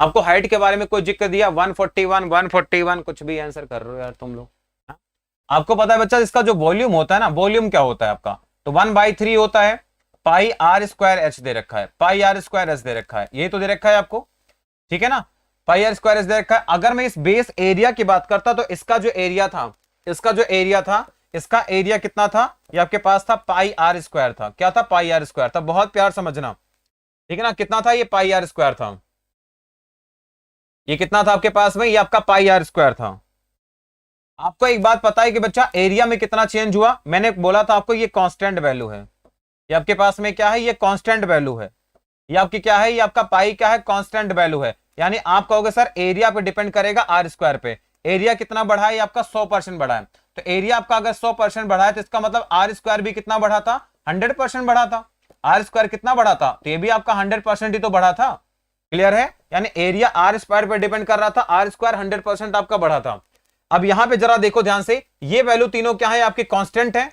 आपको हाइट के बारे में कोई जिक्र दिया, 141 141 कुछ भी आंसर कर रहे हो यार तुम लोग, आपको पता है बच्चा इसका जो वॉल्यूम होता है ना, वॉल्यूम क्या होता है आपका, तो 1/3 होता है, पाई आर स्क्वायर एच दे रखा है, पाई आर स्क्वायर एच दे रखा है, यही तो दे रखा है आपको, ठीक है ना, पाई आर स्क्वायर एच दे रखा है। अगर मैं इस बेस एरिया की बात करता तो इसका जो एरिया था, इसका जो एरिया था, इसका एरिया कितना था, ये आपके पास था पाई आर स्क्वायर था, क्या था, पाई आर स्क्वायर था, बहुत प्यार समझना, ठीक है ना, कितना था, ये पाई आर स्क्वायर था, ये कितना था आपके पास में, ये आपका पाई आर स्क्वायर था। आपको एक बात पता है कि बच्चा एरिया में कितना चेंज हुआ, मैंने बोला था आपको ये कांस्टेंट वैल्यू है, ये आपके पास में क्या है, ये कांस्टेंट वैल्यू है, ये आपकी क्या है, ये आपका पाई क्या है, कांस्टेंट वैल्यू है। यानी आप कहोगे सर एरिया पे डिपेंड करेगा आर स्क्वायर पे, एरिया कितना बढ़ा है, ये आपका 100% बढ़ा है, तो एरिया आपका अगर 100% बढ़ा है तो इसका मतलब आर स्क्वायर भी कितना बढ़ा था, 100% बढ़ा था, आर स्क्वायर कितना बढ़ा था, तो ये भी आपका 100% ही तो बढ़ा था, क्लियर है, यानी एरिया आर स्क्वायर पे डिपेंड कर रहा था, आर स्क्वायर 100% आपका बढ़ा था। अब यहां पे जरा देखो ध्यान से, ये वैल्यू तीनों क्या है, आपके कांस्टेंट है,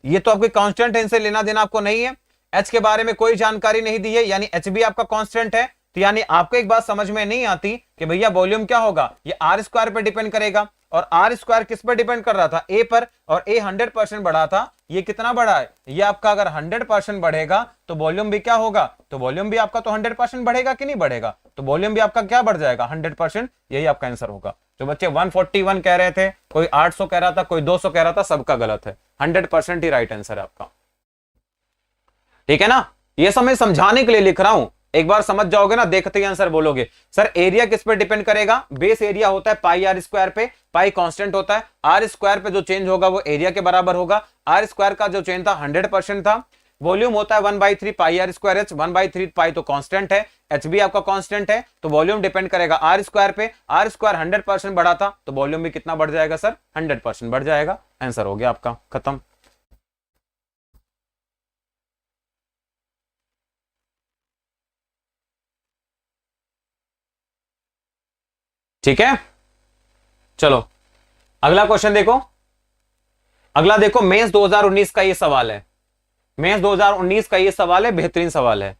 ये तो आपके कांस्टेंट है, इनसे लेना देना आपको नहीं है, एच के बारे में कोई जानकारी नहीं दी है, यानी एच भी आपका कांस्टेंट है, तो यानी आपको एक बात समझ में नहीं आती कि भैया वॉल्यूम क्या होगा, ये आर स्क्वायर पे डिपेंड करेगा, और आर स्क्वायर किस पर डिपेंड कर रहा था, ए पर, और ए 100% बढ़ा था, ये कितना बढ़ा है, ये आपका अगर 100% बढ़ेगा तो वॉल्यूम भी क्या होगा, तो वॉल्यूम भी आपका तो 100% बढ़ेगा कि नहीं बढ़ेगा, तो वॉल्यूम भी आपका क्या बढ़ जाएगा, 100%, यही आपका आंसर होगा। जो बच्चे 141 कह रहे थे, कोई 800 कह रहा था, कोई 200 कह रहा था, सबका गलत है, 100% ही राइट आंसर है आपका, ठीक है ना, ये सब मैं समझाने के लिए लिख रहा हूं, एक बार समझ जाओगे ना, देखते ही आंसर बोलोगे। सर एरिया किस पे डिपेंड करेगा, बेस एरिया होता है पाई आर स्क्वायर पे, पाई कांस्टेंट होता है, आर स्क्वायर पे जो चेंज होगा वो एरिया के बराबर होगा, आर स्क्वायर का जो चेंज था 100% था, वॉल्यूम होता है 1/3 पाई आर स्क्वायर एच, 1/3 पाई तो कांस्टेंट है, एच भी आपका कांस्टेंट है, तो वॉल्यूम डिपेंड करेगा आर स्क्वायर पे, आर स्क्वायर 100% बढ़ा था तो वॉल्यूम भी कितना बढ़ जाएगा सर, 100% बढ़ जाएगा, आंसर हो गया आपका खत्म। ठीक है, चलो अगला क्वेश्चन देखो, अगला देखो मेंस 2019 का ये सवाल है, मेंस 2019 का ये सवाल है, बेहतरीन सवाल है।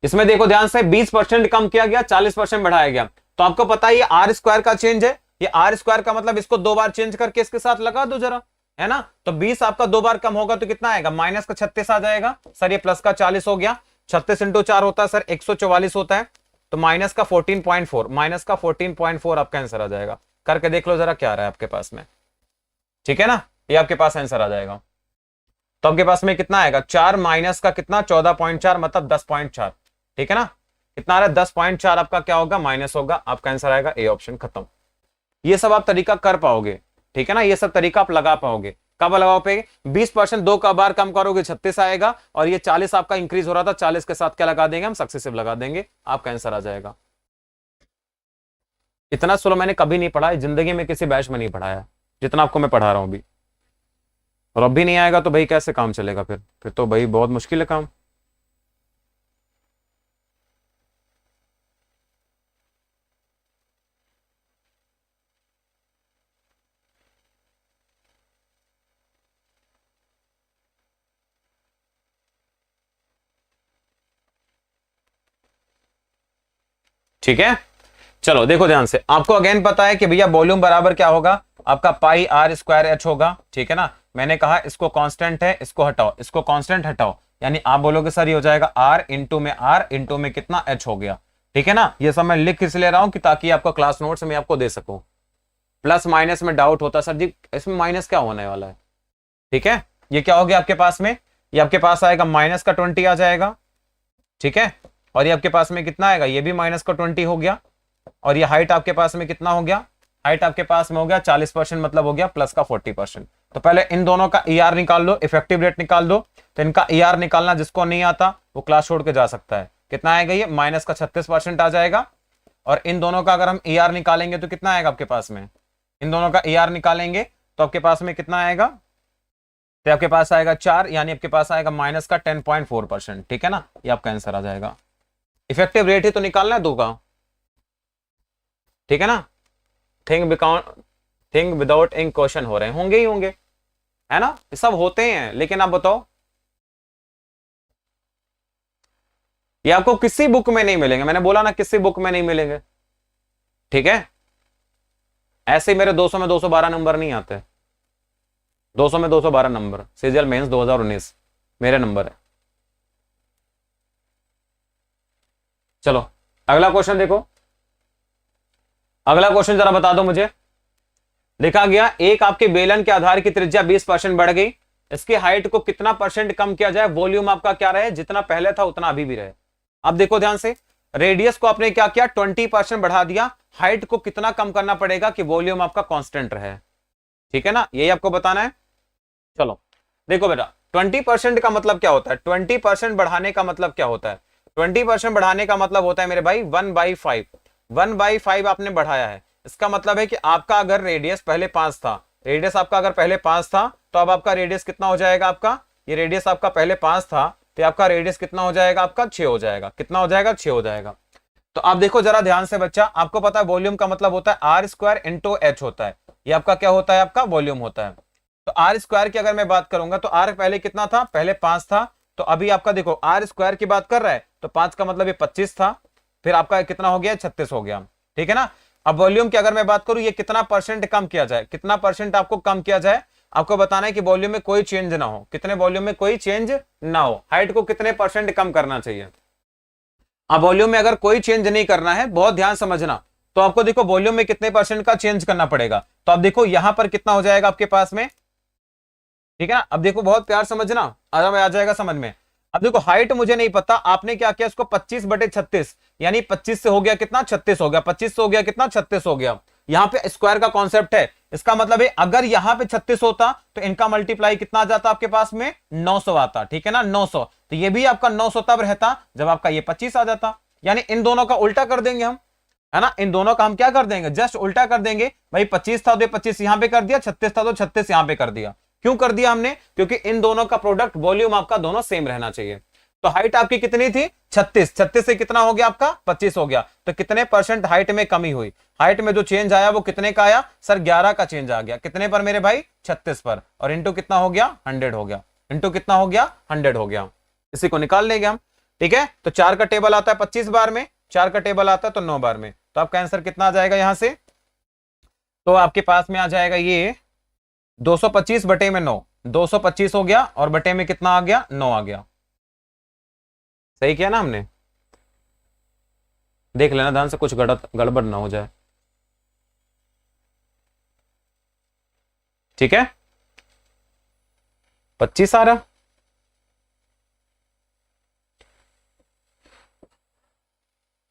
इसमें देखो ध्यान से, 20% कम किया गया, 40% बढ़ाया गया, तो आपको पता है ये आर स्क्वायर का चेंज है, ये आर स्क्वायर का मतलब इसको दो बार चेंज करके इसके साथ लगा दो जरा, है ना, तो 20 आपका दो बार कम होगा तो कितना आएगा, माइनस का 36 आ जाएगा सर, ये प्लस का 40 हो गया, 36 इंटू 4 होता है सर 144 होता है, तो माइनस का 14.4, माइनस का 14.4 आपका आंसर आ जाएगा, करके देख लो जरा क्या आ रहा है आपके पास में, ठीक है ना, ये आपके पास आंसर आ जाएगा, तो आपके पास में कितना आएगा, 4 माइनस का कितना 14.4 मतलब 10.4, ठीक है ना, कितना आ रहा है 10.4 आपका क्या होगा, माइनस होगा, आपका आंसर आएगा ए ऑप्शन, खत्म। ये सब आप तरीका कर पाओगे, ठीक है ना, ये सब तरीका आप लगा पाओगे, कब लगा पाओगे, 20% दो का बार कम करोगे 36 आएगा, और ये 40 आपका इंक्रीज हो रहा था, 40 के साथ क्या लगा देंगे हम, सक्सेसिव लगा देंगे, आपका आंसर आ जाएगा। इतना स्लो मैंने कभी नहीं पढ़ा है जिंदगी में, किसी बैच में नहीं पढ़ाया जितना आपको मैं पढ़ा रहा हूं अभी, और अब भी नहीं आएगा तो भाई कैसे काम चलेगा, फिर तो भाई बहुत मुश्किल है काम। ठीक है, चलो देखो ध्यान से, आपको अगेन पता है कि भैया वॉल्यूम बराबर क्या होगा, आपका पाई आर स्क्वायर एच होगा, ठीक है ना, मैंने कहा इसको कांस्टेंट है, इसको हटाओ, इसको कांस्टेंट हटाओ, यानी आप बोलोगे सर ये हो जाएगा आर इंटू में कितना एच हो गया, ठीक है ना, ये सब मैं लिख किस ले रहा हूं कि ताकि आपको क्लास नोट्स में आपको दे सकूं, प्लस माइनस में डाउट होता सर जी इसमें माइनस क्या होने वाला है, ठीक है, ये क्या हो गया आपके पास में, ये आपके पास आएगा माइनस का 20 आ जाएगा, ठीक है, और ये आपके पास में कितना आएगा, ये भी माइनस का 20 हो गया, और ये हाइट आपके पास में कितना हो गया, हाइट आपके पास में हो गया 40%, मतलब हो गया प्लस का 40%। तो पहले इन दोनों का ER निकाल लो, इफेक्टिव रेट निकाल दो, तो इनका ER निकालना जिसको नहीं आता वो क्लास छोड़ के जा सकता है, कितना आएगा ये माइनस का 36% आ जाएगा, और इन दोनों का अगर हम ER निकालेंगे तो कितना आएगा आपके पास में, इन दोनों का ER निकालेंगे तो आपके पास में कितना आएगा, तो आपके पास आएगा 4, यानी आपके पास आएगा माइनस का 10.4%, ठीक है ना, ये आपका आंसर आ जाएगा। इफेक्टिव रेट ही तो निकालना है दो का, ठीक है ना, थिंक विदाउट इंक क्वेश्चन हो रहे होंगे ही होंगे, है ना, ये सब होते हैं, लेकिन आप बताओ ये आपको किसी बुक में नहीं मिलेंगे, मैंने बोला ना किसी बुक में नहीं मिलेंगे, ठीक है, ऐसे मेरे 200 में 212 नंबर नहीं आते, 200 में 212 नंबर, सीजीएल मेंस 2019 मेरे नंबर है। चलो अगला क्वेश्चन देखो, अगला क्वेश्चन जरा बता दो मुझे। देखा गया एक आपके बेलन के आधार की त्रिज्या 20% बढ़ गई, इसकी हाइट को कितना परसेंट कम किया जाए, वॉल्यूम आपका क्या रहे, जितना पहले था उतना अभी भी रहे। अब देखो ध्यान से, रेडियस को आपने क्या किया 20% बढ़ा दिया, हाइट को कितना कम करना पड़ेगा कि वॉल्यूम आपका कांस्टेंट रहे, ठीक है ना, यही आपको बताना है। चलो देखो बेटा 20% का मतलब क्या होता है, 20% बढ़ाने का मतलब क्या होता है, 20% बढ़ाने का मतलब होता है मेरे भाई 1/5, 1/5 आपने बढ़ाया है। इसका मतलब है कि आपका अगर रेडियस पहले 5 था, रेडियस आपका अगर पहले 5 था तो अब आपका रेडियस कितना हो जाएगा, आपका ये रेडियस आपका पहले 5 था तो आपका रेडियस कितना हो जाएगा, आपका 6 हो जाएगा। कितना हो जाएगा, 6 हो जाएगा। तो आप देखो जरा ध्यान से बच्चा, आपको पता है वॉल्यूम का मतलब होता है आर स्क्वायर इंटू एच होता है, ये आपका क्या होता है, आपका वॉल्यूम होता है। तो आर स्क्वायर की अगर मैं बात करूंगा तो आर पहले कितना था, पहले 5 था, तो अभी आपका देखो आर स्क्वायर की बात कर रहा है तो 5 का मतलब ये 25 था, फिर आपका कितना हो गया, 36 हो गया, ठीक है ना। अब वॉल्यूम की अगर मैं बात करूं, ये कितना परसेंट कम किया जाए, कितना परसेंट आपको कम किया जाए, आपको बताना है कि वॉल्यूम में कोई चेंज ना हो, कितने वॉल्यूम में कोई चेंज ना हो, हाइट को कितने परसेंट कम करना चाहिए। अब वॉल्यूम में अगर कोई चेंज नहीं करना है, बहुत ध्यान समझना, तो आपको देखो वॉल्यूम में कितने परसेंट का चेंज करना पड़ेगा। तो आप देखो यहां पर कितना हो जाएगा आपके पास में, ठीक है ना। अब देखो बहुत प्यार समझना, आ जाएगा समझ में। अब देखो हाइट मुझे नहीं पता, आपने क्या किया इसको 25/36 यानी 25 से हो गया कितना, 36 हो गया, 25 से हो गया कितना, 36 हो गया। यहां पे स्क्वायर का कॉन्सेप्ट है, इसका मतलब है अगर यहां पे 36 होता तो इनका मल्टीप्लाई कितना आ जाता आपके पास में, 900 आता, ठीक है ना, 900। तो ये भी आपका 900 तब रहता जब आपका ये 25 आ जाता, यानी इन दोनों का उल्टा कर देंगे हम, है ना, इन दोनों का हम क्या कर देंगे, जस्ट उल्टा कर देंगे। भाई 25 था तो 25 यहां पे कर दिया, 36 था तो 36 यहां पे कर दिया। क्यों कर दिया हमने, क्योंकि इन दोनों का प्रोडक्ट वॉल्यूम आपका दोनों सेम रहना चाहिए। तो हाइट आपकी कितनी थी, 36, 36 से कितना हो गया आपका, 25 हो गया। तो कितने परसेंट हाइट में कमी हुई, हाइट में जो चेंज आया वो कितने का आया सर, 11 का चेंज आ गया। कितने पर मेरे भाई, 36 पर, और इंटू कितना हो गया, 100 हो गया, इंटू कितना हो गया, 100 हो गया। इसी को निकाल लेंगे हम, ठीक है। तो 4 का टेबल आता है 25 बार में, 4 का टेबल आता है तो 9 बार में, तो आपका आंसर कितना आ जाएगा यहां से, तो आपके पास में आ जाएगा ये 225/9, 225 हो गया, और बटे में कितना आ गया, 9 आ गया। सही किया ना हमने, देख लेना ध्यान से कुछ गड़बड़ ना हो जाए, ठीक है। 25 आ रहा,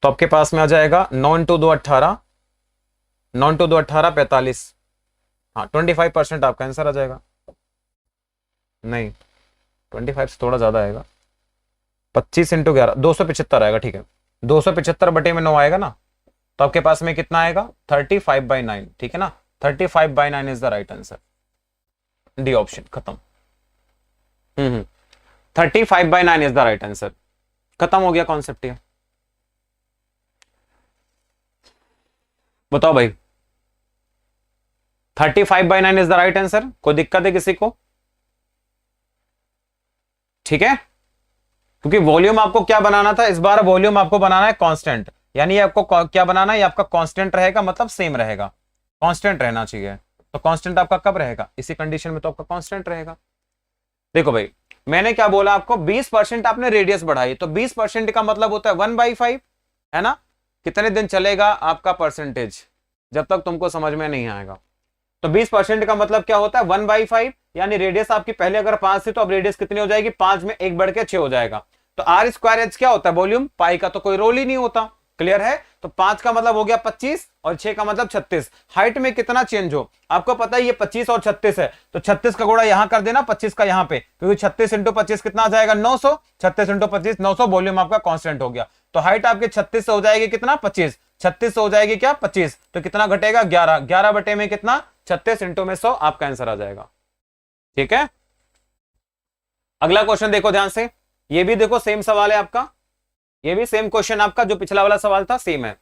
तो आपके पास में आ जाएगा 9 × 2 18, 9 × 2 18 45, हाँ 25% आपका आंसर आ जाएगा। नहीं 25 से थोड़ा ज्यादा आएगा, 25 × 11 275 आएगा, ठीक है। 275/9 आएगा ना, तो आपके पास में कितना आएगा, 35/9, ठीक है ना, 35/9 is the right answer, D option, खत्म। 35/9 इज द राइट आंसर, खत्म हो गया कॉन्सेप्ट ये। बताओ भाई, 35/9 इज द राइट आंसर, कोई दिक्कत है किसी को, ठीक है। क्योंकि वॉल्यूम आपको क्या बनाना था इस बार, वॉल्यूम आपको बनाना है कांस्टेंट, यानी आपको क्या बनाना है, ये आपका कांस्टेंट रहेगा, मतलब सेम रहेगा, कांस्टेंट रहना चाहिए। तो कांस्टेंट आपका कब रहेगा, इसी कंडीशन में तो आपका कांस्टेंट रहेगा। देखो भाई मैंने क्या बोला आपको, 20% आपने रेडियस बढ़ाई, तो 20% का मतलब होता है 1/5, है ना। कितने दिन चलेगा आपका परसेंटेज, जब तक तुमको समझ में नहीं आएगा। तो 20% का मतलब क्या होता है, 1/5, यानी रेडियस आपकी पहले अगर 5 थी तो अब रेडियस कितनी हो जाएगी, 5 में 1 बढ़ के 6 हो जाएगा। तो आर स्क्वायर एच क्या होता है, वॉल्यूम, पाई का तो कोई रोल ही नहीं होता, क्लियर है। तो 5 का मतलब हो गया 25 और 6 का मतलब 36। हाइट में कितना चेंज हो, आपको पता है ये 25 और 36 है, तो 36 का गुणा यहां कर देना 25 का यहां पे, क्योंकि 36 × 25 कितना आ जाएगा, 900, 36 × 25 900, वॉल्यूम आपका कांस्टेंट हो गया। तो हाइट आपके 36 से हो जाएगी कितना, 25, 36 से हो जाएगी क्या, 25, तो कितना घटेगा, 11, 11 बटे में कितना, 36 × में 100, आपका आंसर आ जाएगा, ठीक है। अगला क्वेश्चन देखो ध्यान से, ये भी देखो सेम सवाल है आपका, ये भी सेम क्वेश्चन आपका जो पिछला वाला सवाल था सेम है,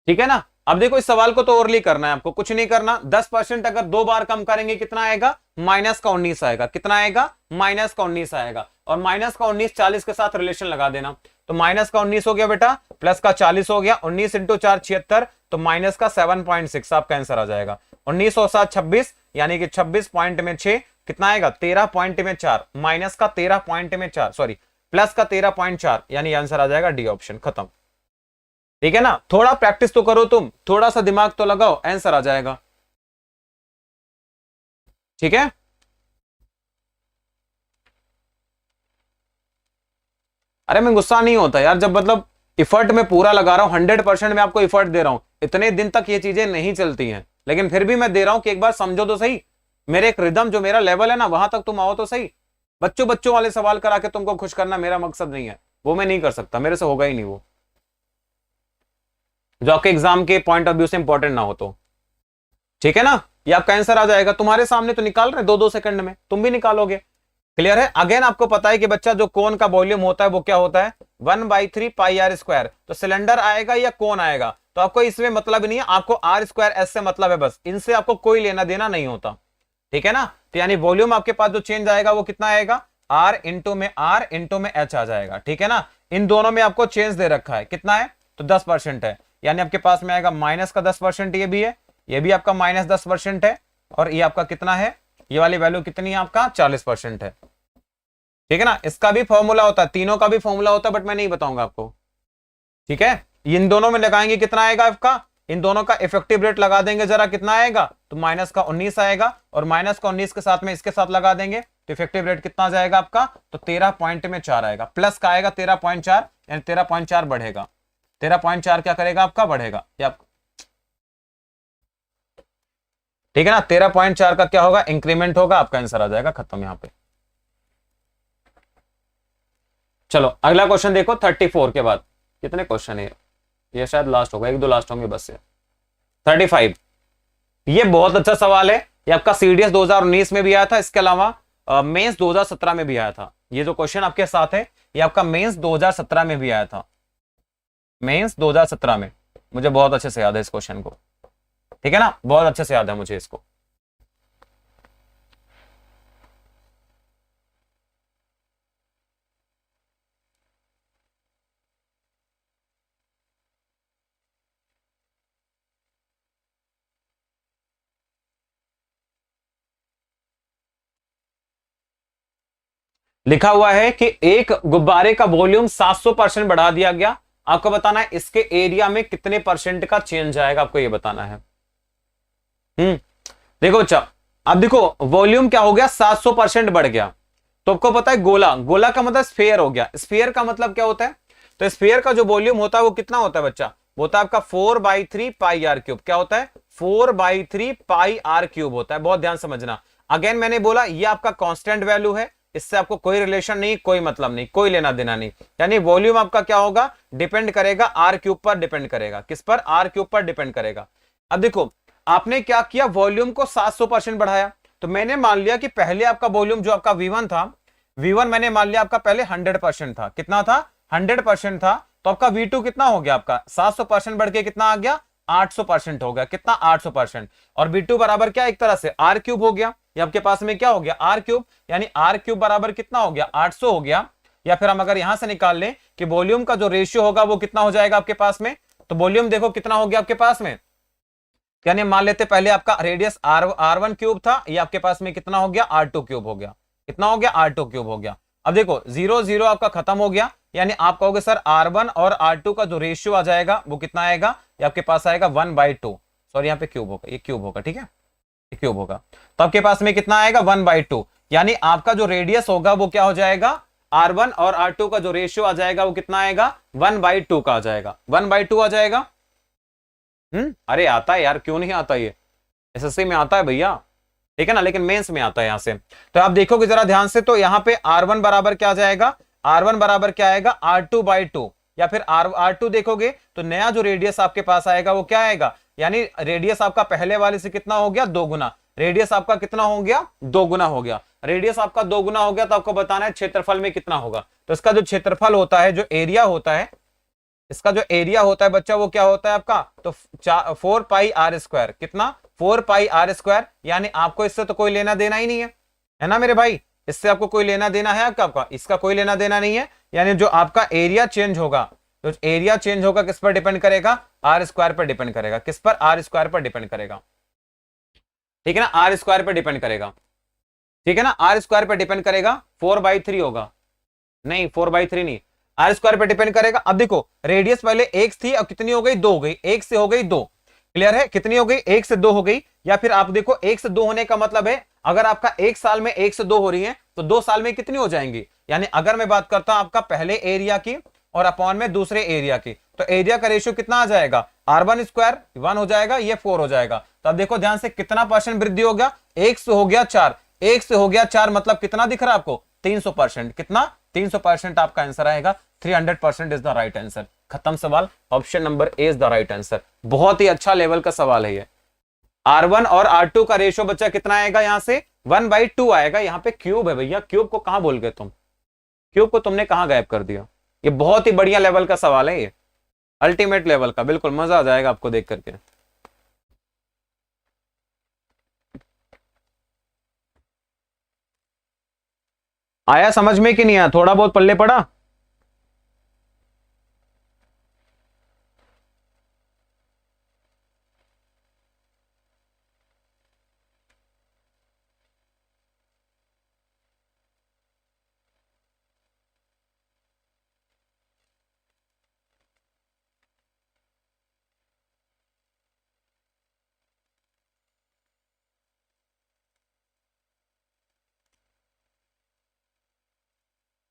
ठीक है ना। अब देखो इस सवाल को तो ओरली करना है आपको, कुछ नहीं करना। 10% अगर 2 बार कम करेंगे कितना आएगा, -19 आएगा। कितना आएगा, -19 आएगा। और -19 40 के साथ रिलेशन लगा देना, तो -19 हो गया बेटा, +40 हो गया, 19 × 4 76, तो -7.6 आपका आंसर आ जाएगा। 19 और 7 26, यानी कि 26 पॉइंट में 6 कितना आएगा 13 पॉइंट में 4 माइनस का 13 पॉइंट में 4 सॉरी प्लस का 13.4 यानी आंसर आ जाएगा डी ऑप्शन। खत्म। ठीक है ना, थोड़ा प्रैक्टिस तो करो तुम, थोड़ा सा दिमाग तो लगाओ, आंसर आ जाएगा। ठीक है, अरे मैं गुस्सा नहीं होता यार, जब मतलब इफर्ट में पूरा लगा रहा हूं, 100% मैं आपको इफर्ट दे रहा हूं। इतने दिन तक ये चीजें नहीं चलती हैं, लेकिन फिर भी मैं दे रहा हूं कि एक बार समझो तो सही, मेरे एक रिदम जो मेरा लेवल है ना वहां तक तुम आओ तो सही। बच्चों बच्चों वाले सवाल करा के तुमको खुश करना मेरा मकसद नहीं है, वो मैं नहीं कर सकता, मेरे से होगा ही नहीं वो, जो आपके एग्जाम के पॉइंट ऑफ व्यू से इंपॉर्टेंट ना हो तो। ठीक है ना, ये आपका आंसर आ जाएगा, तुम्हारे सामने तो निकाल रहे 2-2 सेकंड में, तुम भी निकालोगे। क्लियर है। अगेन आपको पता है कि बच्चा जो कोन का वॉल्यूम होता है वो क्या होता है 1/3 पाई आर स्क्वायर। तो सिलेंडर आएगा या कोन आएगा, तो आपको इसमें मतलब नहीं है, आपको आर स्क्वायर एस से मतलब है बस, इनसे आपको कोई लेना देना नहीं होता। ठीक है ना, तो यानी वॉल्यूम आपके पास जो चेंज आएगा वो कितना आएगा आर इंटू में एच आ जाएगा। ठीक है ना, इन दोनों में आपको चेंज दे रखा है, कितना है तो 10% है, यानी आपके पास में आएगा माइनस का 10%, ये भी है, ये भी आपका माइनस 10% है, और ये आपका कितना है, ये वाली वैल्यू कितनी है आपका 40% है। ठीक है ना, इसका भी फॉर्मूला होता है, तीनों का भी फॉर्मूला होता है, बट मैं नहीं बताऊंगा आपको। ठीक है, इन दोनों में लगाएंगे कितना आएगा आपका, इन दोनों का इफेक्टिव रेट लगा देंगे जरा, कितना आएगा तो माइनस का 19 आएगा, और माइनस का 19 के साथ में इसके साथ लगा देंगे तो इफेक्टिव रेट कितना जाएगा आपका, तो 13 पॉइंट में 4 आएगा, प्लस का आएगा 13.4, यानी 13.4 बढ़ेगा, 13.4 क्या करेगा आपका बढ़ेगा, ठीक है ना, 13.4 का क्या होगा इंक्रीमेंट होगा, आपका आंसर आ जाएगा। खत्म यहां पे। चलो अगला क्वेश्चन देखो 34 के बाद कितने क्वेश्चन है, ये शायद लास्ट होगा, 1-2 लास्ट होंगे बस। 35, ये बहुत अच्छा सवाल है, ये आपका सीडीएस 2019 में भी आया था, इसके अलावा मेंस 2017 में भी आया था। ये जो क्वेश्चन आपके साथ है ये आपका मेंस 2017 में भी आया था, मेंस 2017 में, मुझे बहुत अच्छे से याद है इस क्वेश्चन को। ठीक है ना, बहुत अच्छे से याद है मुझे इसको। लिखा हुआ है कि एक गुब्बारे का वॉल्यूम 700% बढ़ा दिया गया, आपको बताना है इसके एरिया में कितने परसेंट का चेंज आएगा, आपको ये बताना है। देखो अच्छा, अब देखो वॉल्यूम क्या हो गया 700% बढ़ गया, तो आपको पता है गोला, गोला का मतलब स्फीयर हो गया, स्फीयर का मतलब क्या होता है, तो स्फीयर का जो वॉल्यूम होता है वो कितना होता है बच्चा, वो होता है आपका 4/3 पाई आर क्यूब। क्या होता है 4/3 पाई आर क्यूब होता है, बहुत ध्यान समझना। अगेन मैंने बोला ये आपका कांस्टेंट वैल्यू है, इससे आपको कोई रिलेशन नहीं, कोई मतलब नहीं, कोई लेना देना नहीं, यानी वॉल्यूम आपका क्या होगा डिपेंड करेगा आर क्यूब पर, डिपेंड करेगा किस पर, आर क्यूब पर डिपेंड करेगा। अब देखो आपने क्या किया, वॉल्यूम को 700% बढ़ाया, तो मैंने मान लिया कि पहले आपका वॉल्यूम जो आपका V1 था, V1 मैंने मान लिया आपका पहले 100% था, कितना था 100% था, तो आपका V2 कितना हो गया आपका 700% बढ़ के कितना आ गया 800% हो गया, कितना 800%, और V2 बराबर क्या एक तरह से आर क्यूब हो गया, ये आपके पास में क्या हो गया आर क्यूब, यानी आर क्यूब बराबर कितना हो गया 800 हो गया। या फिर हम अगर यहां से निकाल लें कि वॉल्यूम का जो रेशियो होगा वो कितना हो जाएगा आपके पास में, तो वॉल्यूम देखो कितना हो गया आपके पास में, यानी मान लेते पहले आपका रेडियस R1 क्यूब था, ये आपके पास में कितना हो गया R2 क्यूब हो गया, कितना हो गया R2 क्यूब हो गया। अब देखो 0 0 आपका खत्म हो गया, यानी आप कहोगे सर R1 और R2 का जो रेशियो आ जाएगा वो कितना आएगा, ये आपके पास आएगा 1/2, सॉरी यहाँ पे क्यूब होगा, ये क्यूब होगा, ठीक है ये क्यूब होगा, तो आपके पास में कितना आएगा 1/2, यानी आपका जो रेडियस होगा वो क्या हो जाएगा R1 और R2 का जो रेशियो आ जाएगा वो कितना आएगा 1/2 का आ जाएगा, 1/2 आ जाएगा। अरे आता है यार, क्यों नहीं आता, ये एसएससी में आता है भैया, ठीक है ना, लेकिन मेंस में आता है यहां से। तो आप देखोगे जरा ध्यान से, तो यहां पे R1 बराबर क्या आ जाएगा, R1 बराबर क्या आएगा R2/2, या फिर R2 देखोगे तो नया जो रेडियस आपके पास आएगा वो क्या आएगा, यानी रेडियस आपका पहले वाले से कितना हो गया 2 गुना, रेडियस आपका कितना हो गया 2 गुना हो गया, रेडियस आपका 2 गुना हो गया, तो आपको बताना है क्षेत्रफल में कितना होगा। तो इसका जो क्षेत्रफल होता है, जो एरिया होता है, इसका जो एरिया होता है बच्चा वो क्या होता है आपका, तो 4 पाई आर स्क्वायर, कितना 4 पाई आर स्क्वायर, यानी आपको इससे तो कोई लेना देना ही नहीं है ना मेरे भाई, इससे आपको कोई लेना देना है आपका इसका कोई लेना देना नहीं है, यानी जो आपका एरिया चेंज होगा, तो एरिया चेंज होगा किस पर डिपेंड करेगा, आर स्क्वायर पर डिपेंड करेगा, किस पर आर स्क्वायर पर डिपेंड करेगा। ठीक है ना, आर स्क्वायर पे डिपेंड करेगा, ठीक है ना, आर स्क्वायर पे डिपेंड करेगा, 4/3 होगा, नहीं 4/3 नहीं, आर स्क्वायर पे डिपेंड करेगा। अब देखो रेडियस पहले एक थी, अब कितनी हो गई, 2 हो गई, एक से हो गई 2, क्लियर है, कितनी हो गई, एक से 2 हो गई। या फिर आप देखो एक से 2 होने का मतलब है अगर आपका एक साल में एक से 2 हो रही है तो 2 साल में कितनी हो जाएंगी, यानी अगर मैं बात करता हूं आपका पहले एरिया की और अपॉन में दूसरे एरिया की, तो एरिया का रेशियो कितना आ जाएगा, R1 स्क्वायर 1 हो जाएगा, ये 4 हो जाएगा। तो अब देखो ध्यान से कितना % वृद्धि हो गया, 1 से हो गया 4, 1 से हो गया 4 मतलब कितना दिख रहा है आपको, 300%, कितना 300% आपका आंसर आएगा, 300% इज द राइट आंसर। खत्म सवाल, option number A is the right answer. बहुत ही अच्छा लेवल का सवाल है ये। R1 और R2 का रेशियो बच्चा कितना आएगा, यहां से 1/2 आएगा, यहां पे क्यूब है भैया, क्यूब को कहां भूल गए तुम, क्यूब को तुमने कहां गायब कर दिया। ये बहुत ही बढ़िया लेवल का सवाल है, ये अल्टीमेट लेवल का, बिल्कुल मजा आ जाएगा आपको देख करके। आया समझ में कि नहीं आया, थोड़ा बहुत पल्ले पड़ा।